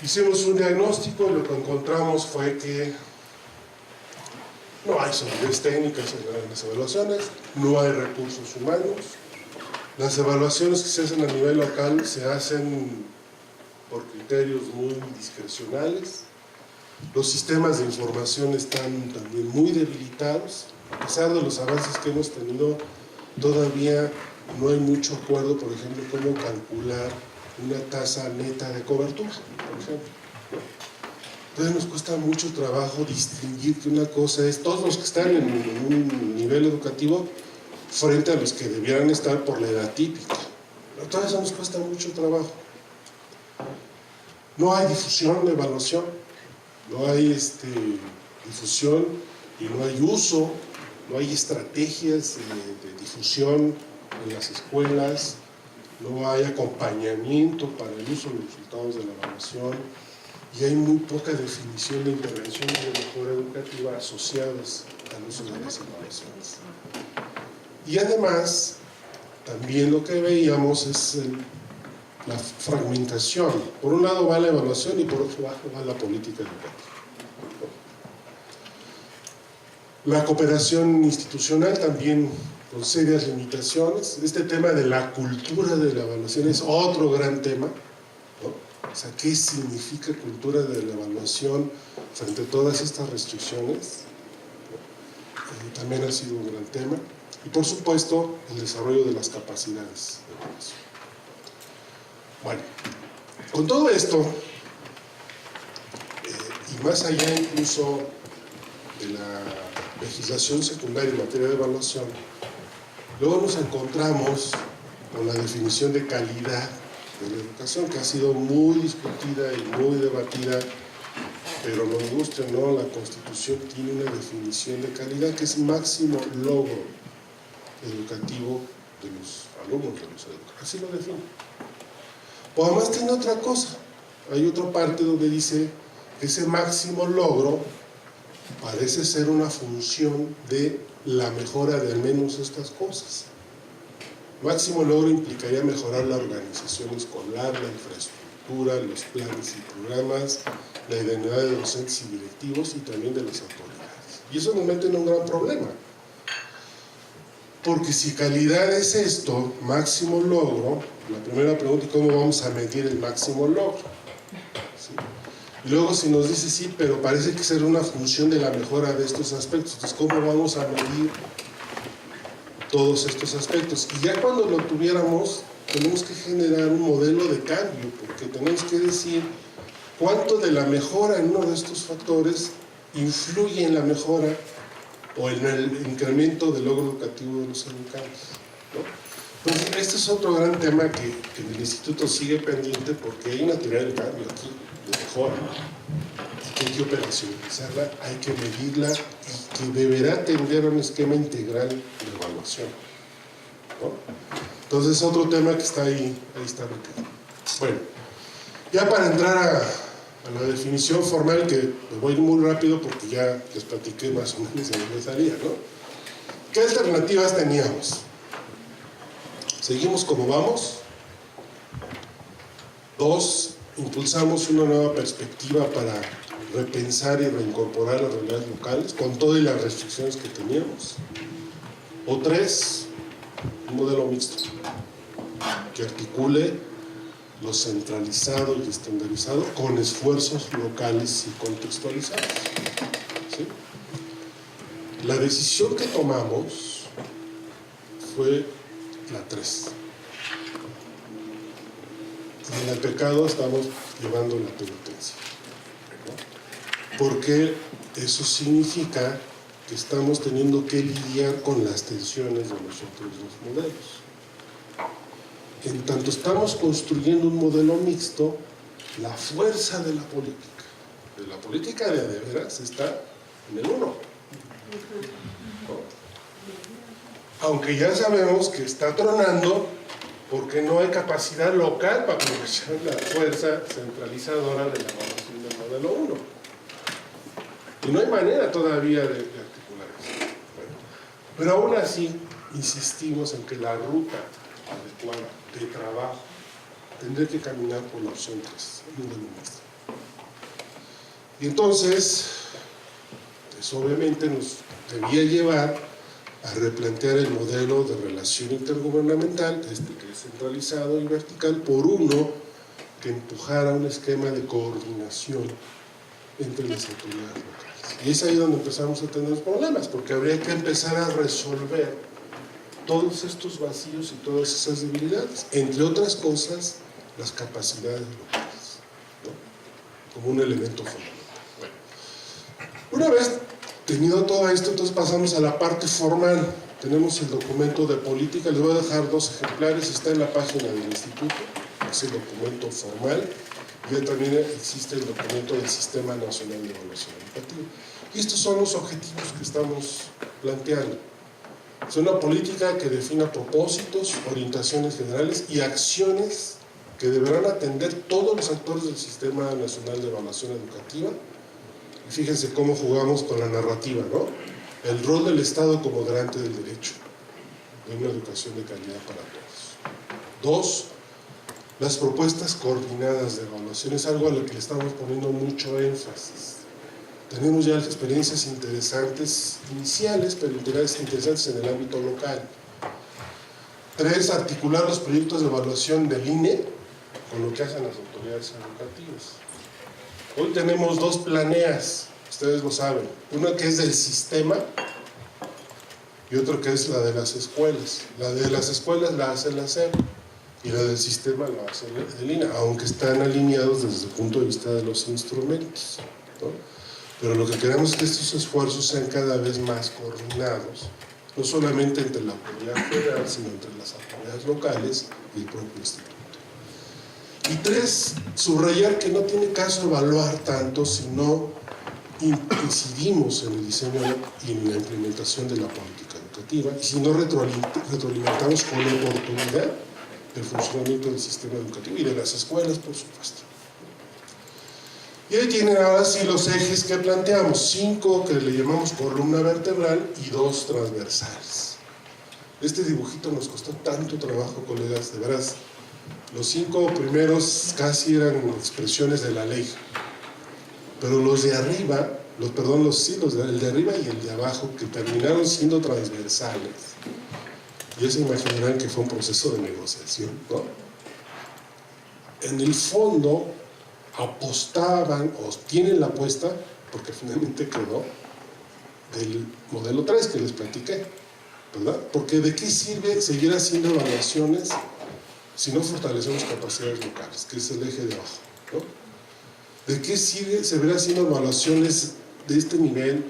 [SPEAKER 1] Hicimos un diagnóstico y lo que encontramos fue que no hay solidez técnica en las evaluaciones, no hay recursos humanos, las evaluaciones que se hacen a nivel local se hacen por criterios muy discrecionales, los sistemas de información están también muy debilitados, a pesar de los avances que hemos tenido, todavía no hay mucho acuerdo, por ejemplo, cómo calcular una tasa neta de cobertura, por ejemplo. Entonces nos cuesta mucho trabajo distinguir que una cosa es todos los que están en un nivel educativo frente a los que debieran estar por la edad típica. Pero todo eso nos cuesta mucho trabajo. No hay difusión de evaluación, no hay difusión y no hay uso, no hay estrategias de difusión en las escuelas, no hay acompañamiento para el uso de los resultados de la evaluación y hay muy poca definición de intervenciones de mejora educativa asociadas al uso de las evaluaciones. Y además, también lo que veíamos es la fragmentación. Por un lado va la evaluación y por otro lado va la política educativa. La cooperación institucional también con serias limitaciones. Este tema de la cultura de la evaluación es otro gran tema, ¿no? O sea, ¿qué significa cultura de la evaluación frente a todas estas restricciones? También ha sido un gran tema. Y por supuesto, el desarrollo de las capacidades de evaluación. Bueno, con todo esto, y más allá incluso de la legislación secundaria en materia de evaluación, luego nos encontramos con la definición de calidad de la educación, que ha sido muy discutida y muy debatida, pero nos guste o no, la Constitución tiene una definición de calidad que es máximo logro educativo de los alumnos, de los educadores. Así lo define. O además tiene otra cosa. Hay otra parte donde dice que ese máximo logro parece ser una función de la mejora de al menos estas cosas. Máximo logro implicaría mejorar la organización escolar, la infraestructura, los planes y programas, la identidad de docentes y directivos y también de las autoridades. Y eso nos mete en un gran problema. Porque si calidad es esto, máximo logro, la primera pregunta es ¿cómo vamos a medir el máximo logro? ¿Sí? Y luego si nos dice sí, pero parece que será una función de la mejora de estos aspectos, entonces ¿cómo vamos a medir todos estos aspectos? Y ya cuando lo tuviéramos, tenemos que generar un modelo de cambio, porque tenemos que decir cuánto de la mejora en uno de estos factores influye en la mejora o en el incremento del logro educativo de los educantes, ¿no? Entonces, este es otro gran tema que en el instituto sigue pendiente porque hay una teoría del cambio aquí, de mejora, que hay que operacionalizarla, hay que medirla y que deberá atender a un esquema integral de evaluación, ¿no? Entonces, otro tema que está ahí está metido. Bueno, ya para entrar a la definición formal, que me voy muy rápido porque ya les platiqué más o menos de dónde salía, ¿no? ¿Qué alternativas teníamos? ¿Seguimos como vamos? 2, impulsamos una nueva perspectiva para repensar y reincorporar las realidades locales con todas las restricciones que teníamos. O 3, un modelo mixto que articule lo centralizado y estandarizado con esfuerzos locales y contextualizados. ¿Sí? La decisión que tomamos fue la 3. En el pecado estamos llevando la penitencia, ¿no? Porque eso significa que estamos teniendo que lidiar con las tensiones de los otros dos modelos.
[SPEAKER 2] En tanto estamos construyendo un modelo mixto, la fuerza de la política de veras está en el 1. ¿No? Aunque ya sabemos que está tronando porque no hay capacidad local para aprovechar la fuerza centralizadora de la evaluación del modelo 1. Y no hay manera todavía de articular eso. Bueno, pero aún así, insistimos en que la ruta adecuada de trabajo tendrá que caminar por la opción 3, modelo mixto. Y entonces, eso obviamente nos debía llevar a replantear el modelo de relación intergubernamental, que es centralizado y vertical, por uno que empujara un esquema de coordinación entre las autoridades locales. Y es ahí donde empezamos a tener los problemas, porque habría que empezar a resolver todos estos vacíos y todas esas debilidades, entre otras cosas, las capacidades locales, ¿no? Como un elemento fundamental. Bueno, una vez tenido todo esto, entonces pasamos a la parte formal. Tenemos el documento de política, les voy a dejar 2 ejemplares, está en la página del instituto, es el documento formal, y también existe el documento del Sistema Nacional de Evaluación Educativa. Y estos son los objetivos que estamos planteando. Es una política que defina propósitos, orientaciones generales y acciones que deberán atender todos los actores del Sistema Nacional de Evaluación Educativa. Y fíjense cómo jugamos con la narrativa, ¿no? El rol del Estado como garante del derecho de una educación de calidad para todos. 2, las propuestas coordinadas de evaluación es algo a lo que le estamos poniendo mucho énfasis. Tenemos ya experiencias interesantes iniciales, pero interesantes en el ámbito local. 3, articular los proyectos de evaluación del INE con lo que hacen las autoridades educativas. Hoy tenemos 2 planeas, ustedes lo saben. Una que es del sistema y otra que es la de las escuelas. La de las escuelas la hace la SEP y la del sistema la hace el INE, aunque están alineados desde el punto de vista de los instrumentos, ¿no? Pero lo que queremos es que estos esfuerzos sean cada vez más coordinados, no solamente entre la autoridad federal, sino entre las autoridades locales y el propio instituto. Y 3, subrayar que no tiene caso evaluar tanto si no incidimos en el diseño y en la implementación de la política educativa y si no retroalimentamos con oportunidad el funcionamiento del sistema educativo y de las escuelas, por supuesto. Y ahí tienen ahora sí los ejes que planteamos, 5 que le llamamos columna vertebral y 2 transversales. Este dibujito nos costó tanto trabajo, colegas, de veras. Los 5 primeros casi eran expresiones de la ley, pero los de arriba, el de arriba y el de abajo, que terminaron siendo transversales, ya se imaginarán que fue un proceso de negociación, ¿no? En el fondo apostaban, o tienen la apuesta, porque finalmente quedó, del modelo 3 que les platiqué, ¿verdad? Porque ¿de qué sirve seguir haciendo evaluaciones si no fortalecemos capacidades locales, que es el eje de abajo, ¿no? ¿De qué sirve seguir haciendo evaluaciones de este nivel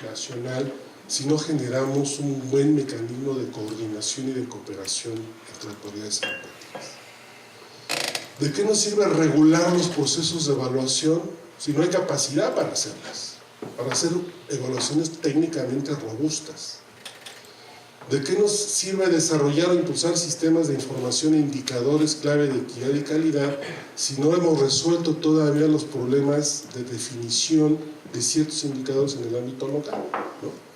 [SPEAKER 2] nacional si no generamos un buen mecanismo de coordinación y de cooperación entre autoridades educativas? ¿De qué nos sirve regular los procesos de evaluación si no hay capacidad para hacerlas, para hacer evaluaciones técnicamente robustas? ¿De qué nos sirve desarrollar o impulsar sistemas de información e indicadores clave de equidad y calidad si no hemos resuelto todavía los problemas de definición de ciertos indicadores en el ámbito local, ¿no?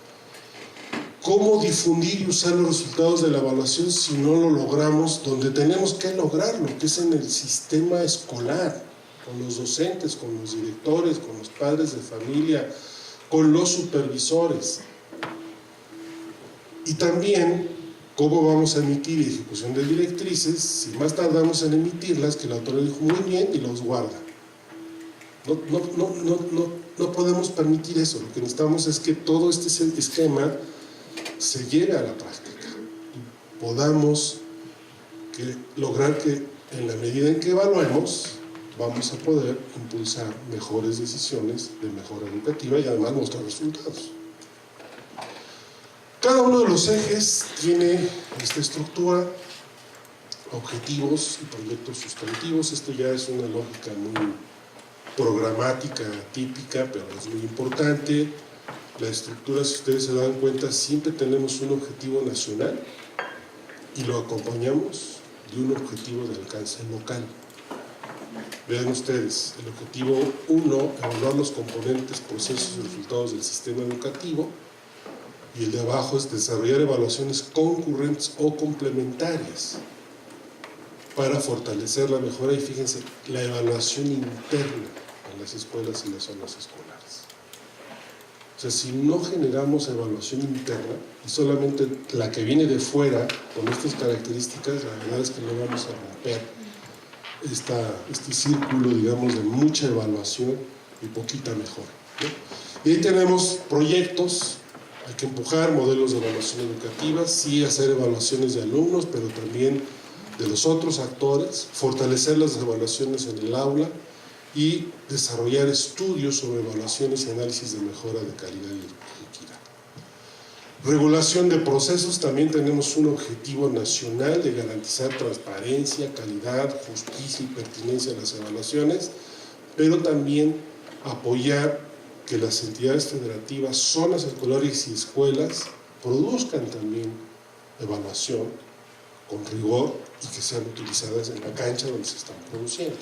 [SPEAKER 2] ¿Cómo difundir y usar los resultados de la evaluación si no lo logramos donde tenemos que lograrlo, que es en el sistema escolar, con los docentes, con los directores, con los padres de familia, con los supervisores? Y también, ¿cómo vamos a emitir ejecución de directrices si más tardamos en emitirlas que la autoridad dijo muy bien y los guarda? No podemos permitir eso. Lo que necesitamos es que todo este esquema se lleve a la práctica y podamos lograr que en la medida en que evaluemos vamos a poder impulsar mejores decisiones de mejora educativa y además mostrar resultados. Cada uno de los ejes tiene esta estructura objetivos y proyectos sustantivos. Esto ya es una lógica muy programática, típica, pero es muy importante. La estructura, si ustedes se dan cuenta, siempre tenemos un objetivo nacional y lo acompañamos de un objetivo de alcance local. Vean ustedes, el objetivo 1, evaluar los componentes, procesos y resultados del sistema educativo, y el de abajo es desarrollar evaluaciones concurrentes o complementarias para fortalecer la mejora, y fíjense, la evaluación interna en las escuelas y las zonas escolares. O sea, si no generamos evaluación interna y solamente la que viene de fuera con estas características, la verdad es que no vamos a romper este círculo, digamos, de mucha evaluación y poquita mejora, ¿no? Y ahí tenemos proyectos. Hay que empujar modelos de evaluación educativa, sí hacer evaluaciones de alumnos, pero también de los otros actores, fortalecer las evaluaciones en el aula y desarrollar estudios sobre evaluaciones y análisis de mejora de calidad y equidad. Regulación de procesos, también tenemos un objetivo nacional de garantizar transparencia, calidad, justicia y pertinencia de las evaluaciones, pero también apoyar que las entidades federativas, zonas escolares y escuelas produzcan también evaluación con rigor y que sean utilizadas en la cancha donde se están produciendo.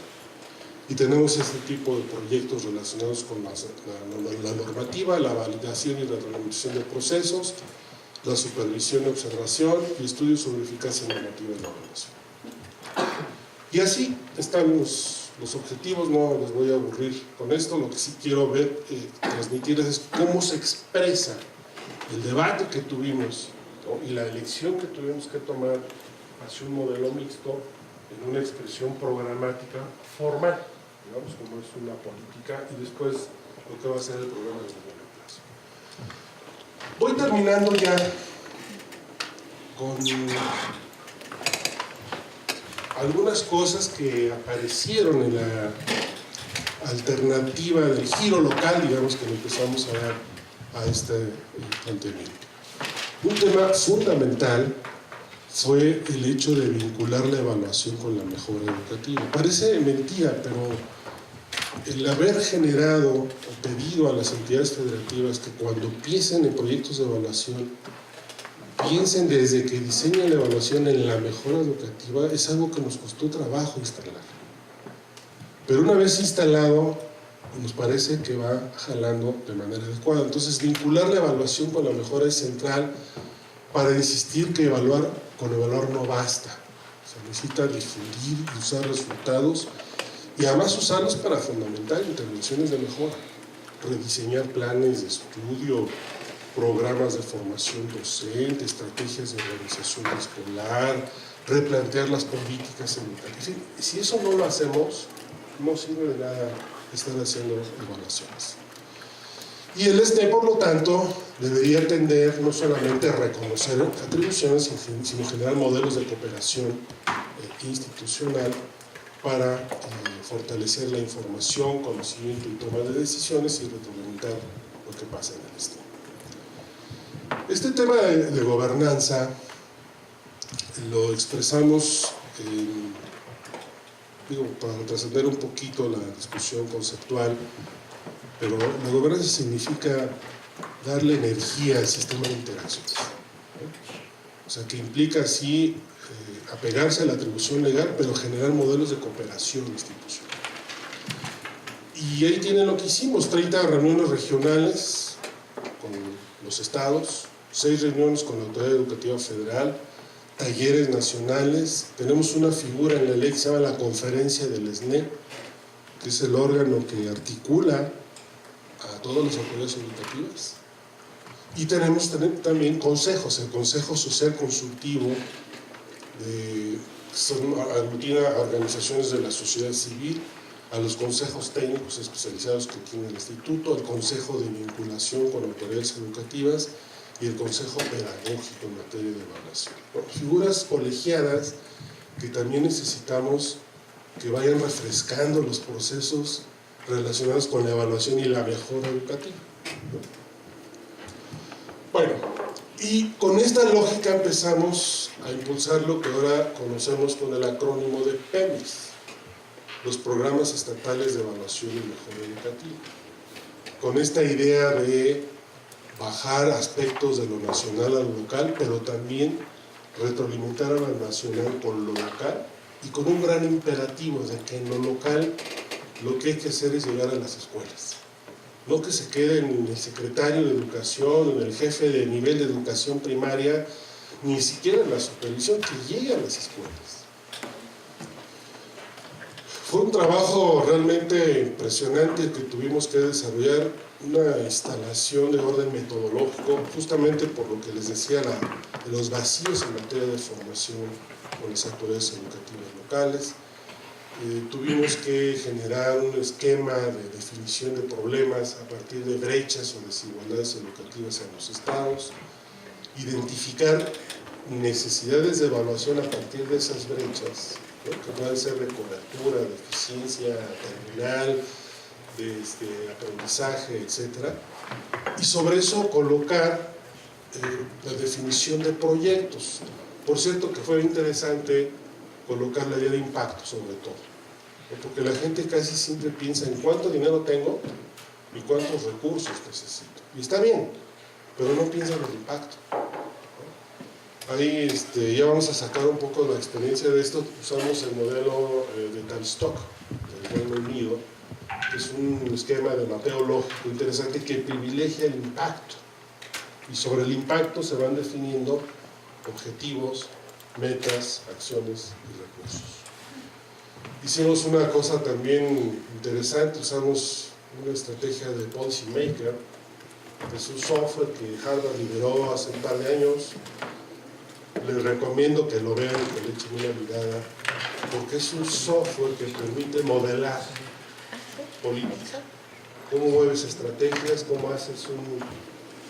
[SPEAKER 2] Y tenemos este tipo de proyectos relacionados con la normativa, la validación y la reglamentación de procesos, la supervisión y observación y estudios sobre eficacia normativa de la evaluación. Y así están los objetivos. No les voy a aburrir con esto. Lo que sí quiero transmitirles es cómo se expresa el debate que tuvimos, ¿no? Y la elección que tuvimos que tomar hacia un modelo mixto en una expresión programática formal, digamos, como es una política, y después lo que va a ser el programa de mediano plazo. Voy terminando ya con algunas cosas que aparecieron en la alternativa del giro local, digamos, que le empezamos a dar a este planteamiento. Un tema fundamental fue el hecho de vincular la evaluación con la mejora educativa. Parece mentira, pero el haber generado o pedido a las entidades federativas que cuando piensen en proyectos de evaluación, piensen desde que diseñan la evaluación en la mejora educativa, es algo que nos costó trabajo instalar. Pero una vez instalado, nos parece que va jalando de manera adecuada. Entonces, vincular la evaluación con la mejora es central para insistir que con evaluar no basta. Se necesita difundir y usar resultados y además usarlos para fundamentar intervenciones de mejora, rediseñar planes de estudio, programas de formación docente, estrategias de organización escolar, replantear las políticas educativas. Si eso no lo hacemos, no sirve de nada estar haciendo evaluaciones. Y el SNE, por lo tanto, debería tender no solamente a reconocer atribuciones, sino generar modelos de cooperación institucional para fortalecer la información, conocimiento y toma de decisiones y retroalimentar lo que pasa en el SNE. Este tema de gobernanza lo expresamos, para trascender un poquito la discusión conceptual, pero la gobernanza significa darle energía al sistema de interacciones, ¿no? O sea, que implica así apegarse a la atribución legal, pero generar modelos de cooperación institucional. Y ahí tienen lo que hicimos: 30 reuniones regionales con los estados, 6 reuniones con la Autoridad Educativa Federal, talleres nacionales. Tenemos una figura en la ley que se llama la Conferencia del SNE, que es el órgano que articula a todas las autoridades educativas. Y tenemos también consejos, el Consejo Social Consultivo, aglutina a organizaciones de la sociedad civil, a los consejos técnicos especializados que tiene el instituto, al Consejo de Vinculación con autoridades educativas y el Consejo Pedagógico en materia de evaluación. Bueno, figuras colegiadas que también necesitamos que vayan refrescando los procesos relacionados con la evaluación y la mejora educativa. Bueno, Y con esta lógica empezamos a impulsar lo que ahora conocemos con el acrónimo de PEMES, los Programas Estatales de Evaluación y Mejora Educativa, con esta idea de bajar aspectos de lo nacional a lo local, pero también retroalimentar a lo nacional con lo local, y con un gran imperativo de que en lo local lo que hay que hacer es llegar a las escuelas. No que se quede en el secretario de educación, en el jefe de nivel de educación primaria, ni siquiera en la supervisión, que llegue a las escuelas. Fue un trabajo realmente impresionante que tuvimos que desarrollar, una instalación de orden metodológico, justamente por lo que les decía, de los vacíos en materia de formación con las autoridades educativas locales. Tuvimos que generar un esquema de definición de problemas a partir de brechas o desigualdades educativas en los estados, identificar necesidades de evaluación a partir de esas brechas, ¿no?, que pueden ser de cobertura, de eficiencia terminal, de aprendizaje, etc. Y sobre eso colocar la definición de proyectos. Por cierto que fue interesante colocar la idea de impacto sobre todo, porque la gente casi siempre piensa en cuánto dinero tengo y cuántos recursos necesito, y está bien, pero no piensa en el impacto. Ahí ya vamos a sacar un poco de la experiencia de esto. Usamos el modelo de Tavistock del Reino Unido, que es un esquema de mapeo lógico interesante que privilegia el impacto, y sobre el impacto se van definiendo objetivos, metas, acciones y recursos. Hicimos una cosa también interesante, usamos una estrategia de Policy Maker, que es un software que Harvard liberó hace un par de años. Les recomiendo que lo vean y que le echen una mirada, porque es un software que permite modelar política. Cómo mueves estrategias, cómo haces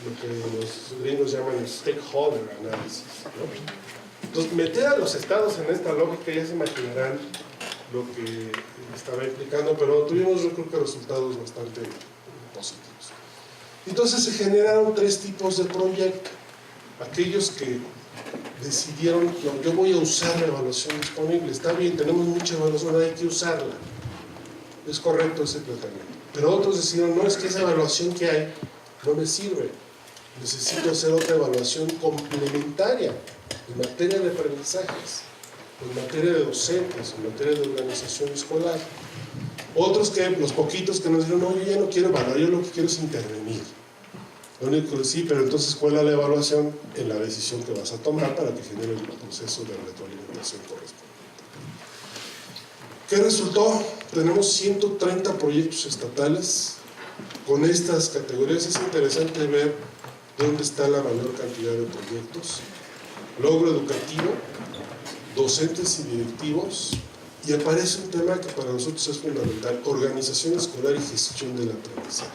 [SPEAKER 2] lo que los gringos llaman stakeholder analysis, ¿no? Entonces, meter a los estados en esta lógica, ya se imaginarán lo que estaba implicando, pero tuvimos, yo creo que, resultados bastante positivos. Entonces se generaron tres tipos de proyectos. Aquellos que decidieron, no, yo voy a usar la evaluación disponible, está bien, tenemos mucha evaluación, hay que usarla, es correcto ese planteamiento. Pero otros decidieron, no, es que esa evaluación que hay no me sirve, necesito hacer otra evaluación complementaria en materia de aprendizajes, en materia de docentes, en materia de organización escolar. Otros que, los poquitos que nos dijeron, no, yo ya no quiero evaluar, yo lo que quiero es intervenir. Lo único que sí, pero entonces, ¿cuál es la evaluación? En la decisión que vas a tomar para que genere el proceso de retroalimentación correspondiente. ¿Qué resultó? Tenemos 130 proyectos estatales con estas categorías. Es interesante ver dónde está la mayor cantidad de proyectos: logro educativo, docentes y directivos, y aparece un tema que para nosotros es fundamental: organización escolar y gestión del aprendizaje,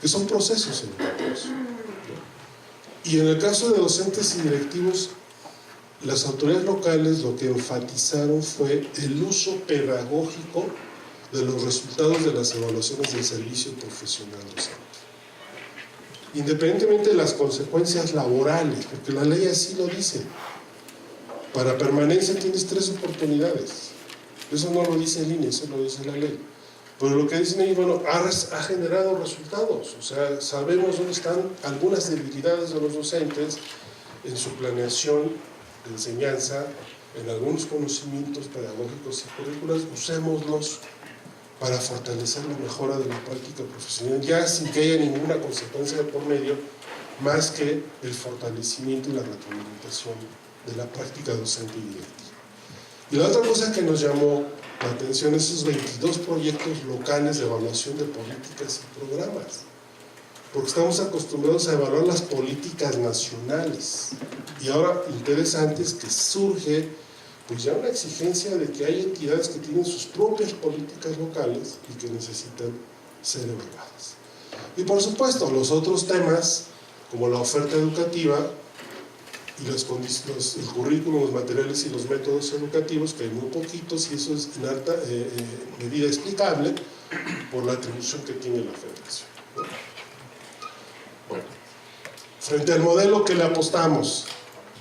[SPEAKER 2] que son procesos educativos. Y en el caso de docentes y directivos, las autoridades locales lo que enfatizaron fue el uso pedagógico de los resultados de las evaluaciones del servicio profesional docente, independientemente de las consecuencias laborales, porque la ley así lo dice. Para permanencia tienes 3 oportunidades. Eso no lo dice el INE, eso lo dice la ley. Pero lo que dicen ellos, bueno, ha generado resultados. O sea, sabemos dónde están algunas debilidades de los docentes en su planeación de enseñanza, en algunos conocimientos pedagógicos y curriculares. Usémoslos para fortalecer la mejora de la práctica profesional, ya sin que haya ninguna consecuencia de por medio, más que el fortalecimiento y la retroalimentación de la práctica docente y directiva. Y la otra cosa que nos llamó la atención, esos 22 proyectos locales de evaluación de políticas y programas, porque estamos acostumbrados a evaluar las políticas nacionales, y ahora interesante es que surge pues ya una exigencia de que hay entidades que tienen sus propias políticas locales y que necesitan ser evaluadas. Y por supuesto los otros temas como la oferta educativa y el currículum, los materiales y los métodos educativos, que hay muy poquitos, y eso es en alta medida explicable por la atribución que tiene la federación, ¿no? Bueno, Frente al modelo que le apostamos,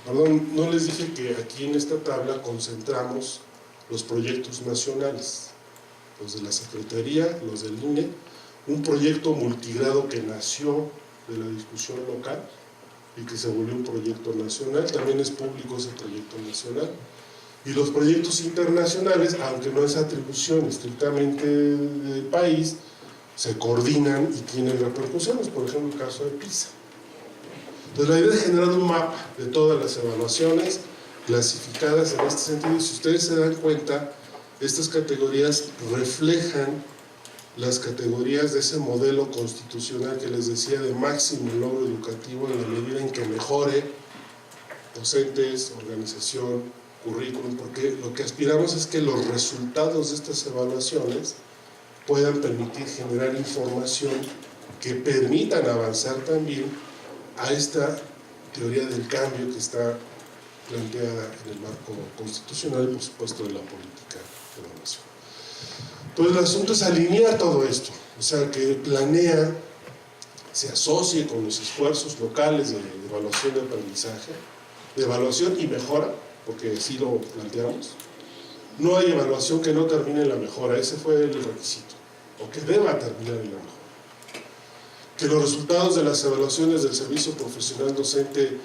[SPEAKER 2] perdón, no les dije que aquí en esta tabla concentramos los proyectos nacionales, los de la Secretaría, los del INE, un proyecto multigrado que nació de la discusión local y que se volvió un proyecto nacional, también es público ese proyecto nacional. Y los proyectos internacionales, aunque no es atribución estrictamente del país, se coordinan y tienen repercusiones, por ejemplo el caso de PISA. Entonces la idea es generar un mapa de todas las evaluaciones clasificadas en este sentido, y si ustedes se dan cuenta, estas categorías reflejan las categorías de ese modelo constitucional que les decía de máximo logro educativo en la medida en que mejore docentes, organización, currículum, porque lo que aspiramos es que los resultados de estas evaluaciones puedan permitir generar información que permitan avanzar también a esta teoría del cambio que está planteada en el marco constitucional y por supuesto de la política de evaluación. Entonces el asunto es alinear todo esto, o sea, que planea, se asocie con los esfuerzos locales de evaluación de aprendizaje, de evaluación y mejora, porque así lo planteamos. No hay evaluación que no termine en la mejora, ese fue el requisito, o que deba terminar en la mejora. Que los resultados de las evaluaciones del servicio profesional docente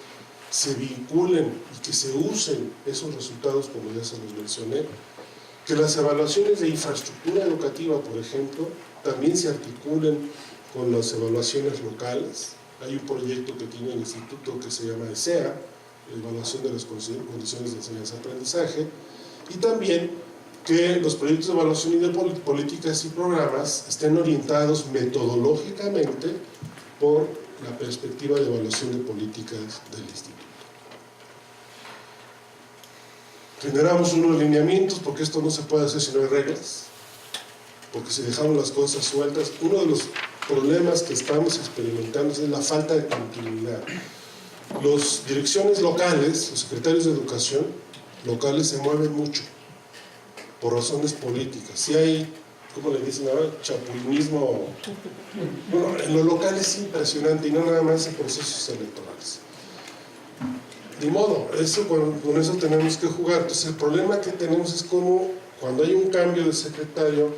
[SPEAKER 2] se vinculen y que se usen esos resultados, como ya se los mencioné. Que las evaluaciones de infraestructura educativa, por ejemplo, también se articulen con las evaluaciones locales. Hay un proyecto que tiene el instituto que se llama ESEA, Evaluación de las Condiciones de Enseñanza-Aprendizaje, y también que los proyectos de evaluación y de políticas y programas estén orientados metodológicamente por la perspectiva de evaluación de políticas del instituto. Generamos unos lineamientos, porque esto no se puede hacer si no hay reglas, porque si dejamos las cosas sueltas, uno de los problemas que estamos experimentando es la falta de continuidad. Las direcciones locales, los secretarios de educación locales se mueven mucho por razones políticas. Si hay, ¿cómo le dicen ahora? Chapulinismo. Bueno, en lo local es impresionante y no nada más en procesos electorales. Ni modo, eso, con eso tenemos que jugar. Entonces el problema que tenemos es cómo, cuando hay un cambio de secretario,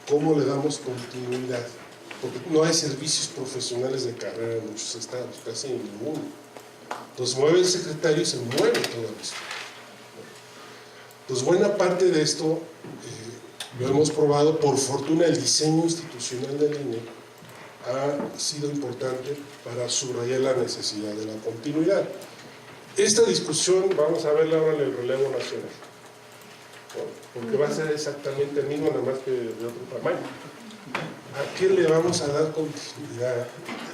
[SPEAKER 2] cómo le damos continuidad. Porque no hay servicios profesionales de carrera en muchos estados, casi en ninguno. Entonces mueve el secretario y se mueve todo esto. Entonces buena parte de esto lo hemos probado. Por fortuna el diseño institucional del INE ha sido importante para subrayar la necesidad de la continuidad. Esta discusión vamos a verla ahora en el relevo nacional, porque va a ser exactamente el mismo, nada más que de otro tamaño. ¿A qué le vamos a dar continuidad?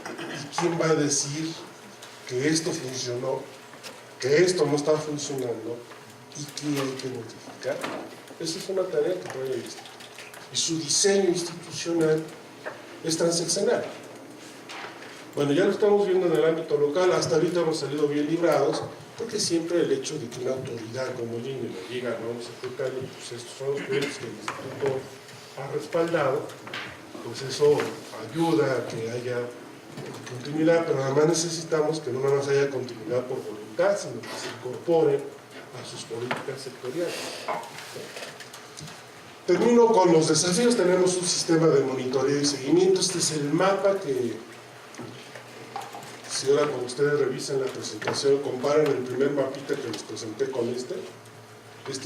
[SPEAKER 2] ¿Y quién va a decir que esto funcionó, que esto no está funcionando y qué hay que modificar? Esa es una tarea que trae el instituto. Y su diseño institucional es transeccional. Bueno, ya lo estamos viendo en el ámbito local, hasta ahorita hemos salido bien librados, porque siempre el hecho de que una autoridad como el INE le diga a un secretario, pues estos son los proyectos que el instituto ha respaldado, pues eso ayuda a que haya continuidad, pero además necesitamos que no nada más haya continuidad por voluntad, sino que se incorpore a sus políticas sectoriales. Termino con los desafíos. Tenemos un sistema de monitoreo y seguimiento. Este es el mapa que, si ahora cuando ustedes revisan la presentación, comparan el primer mapita que les presenté con este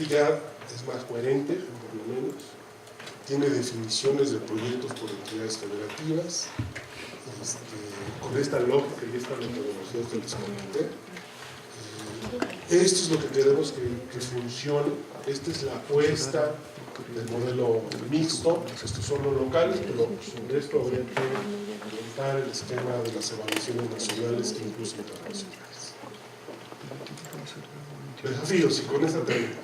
[SPEAKER 2] ya es más coherente, por lo menos, tiene definiciones de proyectos por entidades federativas, con esta lógica y esta metodología que les comenté. Esto es lo que queremos que funcione. Esta es la apuesta del modelo mixto. Estos son los locales, pero sobre esto habría que montar el esquema de las evaluaciones nacionales e incluso internacionales. Desafíos, y con esta técnica.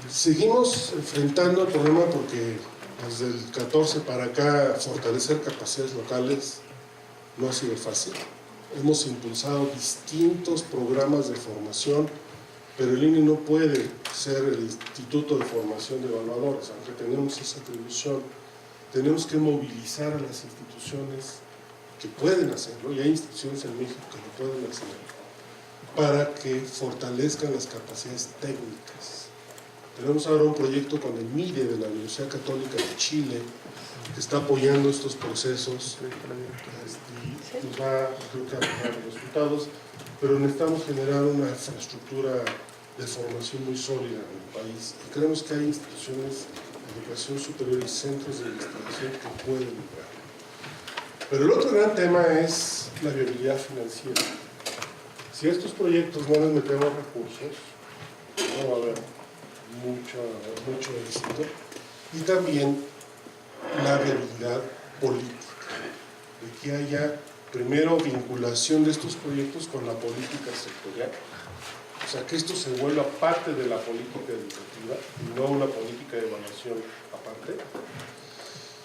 [SPEAKER 2] Seguimos enfrentando el problema porque desde el 14 para acá fortalecer capacidades locales no ha sido fácil. Hemos impulsado distintos programas de formación, pero el INE no puede ser el instituto de formación de evaluadores, aunque tenemos esa atribución. Tenemos que movilizar a las instituciones que pueden hacerlo, y hay instituciones en México que lo pueden hacer, para que fortalezcan las capacidades técnicas. Tenemos ahora un proyecto con el MIDE de la Universidad Católica de Chile, que está apoyando estos procesos y nos va, creo que, a dar resultados, pero necesitamos generar una infraestructura de formación muy sólida en el país. Y creemos que hay instituciones de educación superior y centros de investigación que pueden lograr. Pero el otro gran tema es la viabilidad financiera. Si a estos proyectos no les metemos recursos, no va a haber mucho éxito. Y también la viabilidad política, de que haya primero vinculación de estos proyectos con la política sectorial, o sea, que esto se vuelva parte de la política educativa y no una política de evaluación aparte,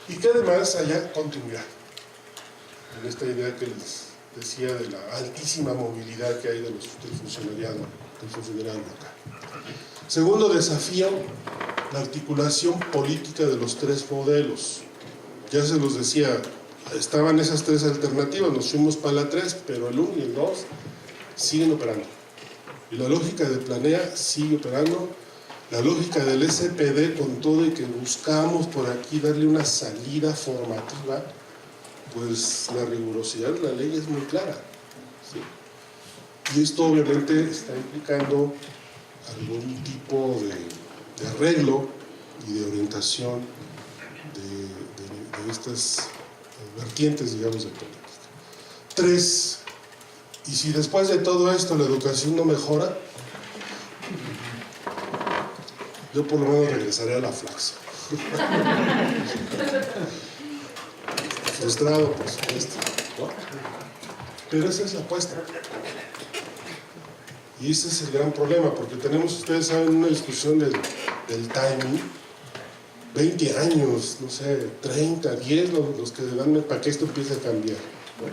[SPEAKER 2] y que además haya continuidad en esta idea que les decía de la altísima movilidad que hay del funcionariado local. Segundo desafío, la articulación política de los tres modelos. Ya se los decía, estaban esas tres alternativas, nos fuimos para la 3, pero el 1 y el 2 siguen operando. Y la lógica de Planea sigue operando, la lógica del SPD, con todo y que buscamos por aquí darle una salida formativa, pues la rigurosidad de la ley es muy clara, ¿sí? Y esto obviamente está implicando algún tipo de arreglo y de orientación de estas vertientes, digamos, de política. 3, y si después de todo esto la educación no mejora, yo por lo menos regresaré a la flaxa. Frustrado, por supuesto, ¿no? Pero esa es la apuesta. Y ese es el gran problema, porque tenemos, ustedes saben, una discusión del timing, 20 años, no sé, 30, 10, los que dan para que esto empiece a cambiar, ¿no?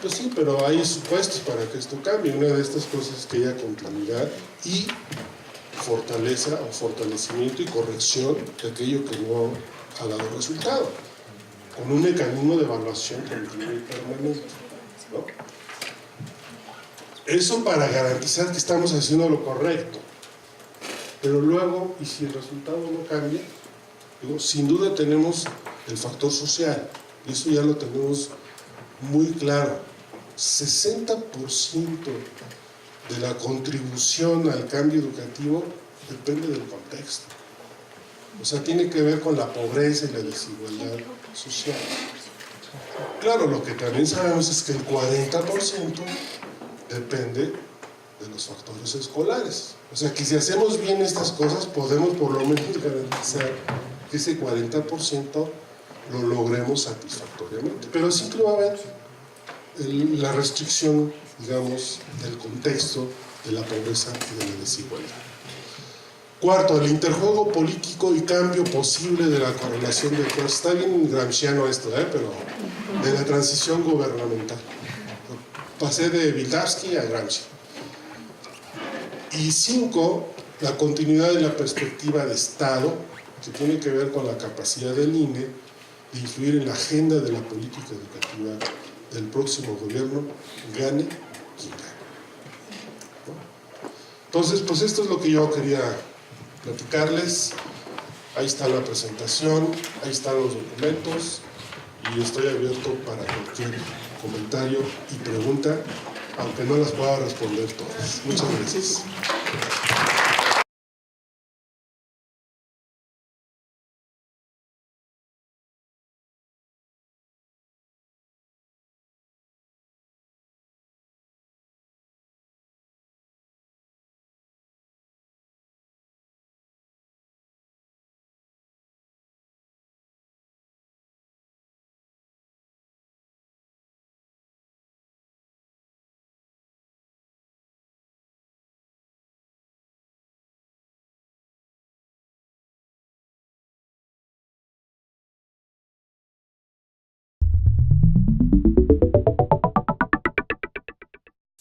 [SPEAKER 2] Pues sí, pero hay supuestos para que esto cambie. Una de estas cosas es que haya continuidad y fortaleza o fortalecimiento y corrección de aquello que no ha dado resultado, con un mecanismo de evaluación continua y permanente, ¿no? Eso para garantizar que estamos haciendo lo correcto. Pero luego, y si el resultado no cambia, digo, sin duda tenemos el factor social, y eso ya lo tenemos muy claro. 60% de la contribución al cambio educativo depende del contexto. O sea, tiene que ver con la pobreza y la desigualdad social. Claro, lo que también sabemos es que el 40% depende de los factores escolares. O sea, que si hacemos bien estas cosas, podemos por lo menos garantizar que ese 40% lo logremos satisfactoriamente. Pero siempre va a haber la restricción, digamos, del contexto de la pobreza y de la desigualdad. Cuarto, el interjuego político y cambio posible de la correlación de fuerzas. Está bien gramsciano esto, pero de la transición gubernamental. Pasé de Vildavsky a Gramsci. Y 5, la continuidad de la perspectiva de Estado, que tiene que ver con la capacidad del INE de influir en la agenda de la política educativa del próximo gobierno, gane quien gane. Entonces, pues esto es lo que yo quería platicarles. Ahí está la presentación, ahí están los documentos, y estoy abierto para cualquier comentario y pregunta, aunque no las pueda responder todas. Muchas gracias.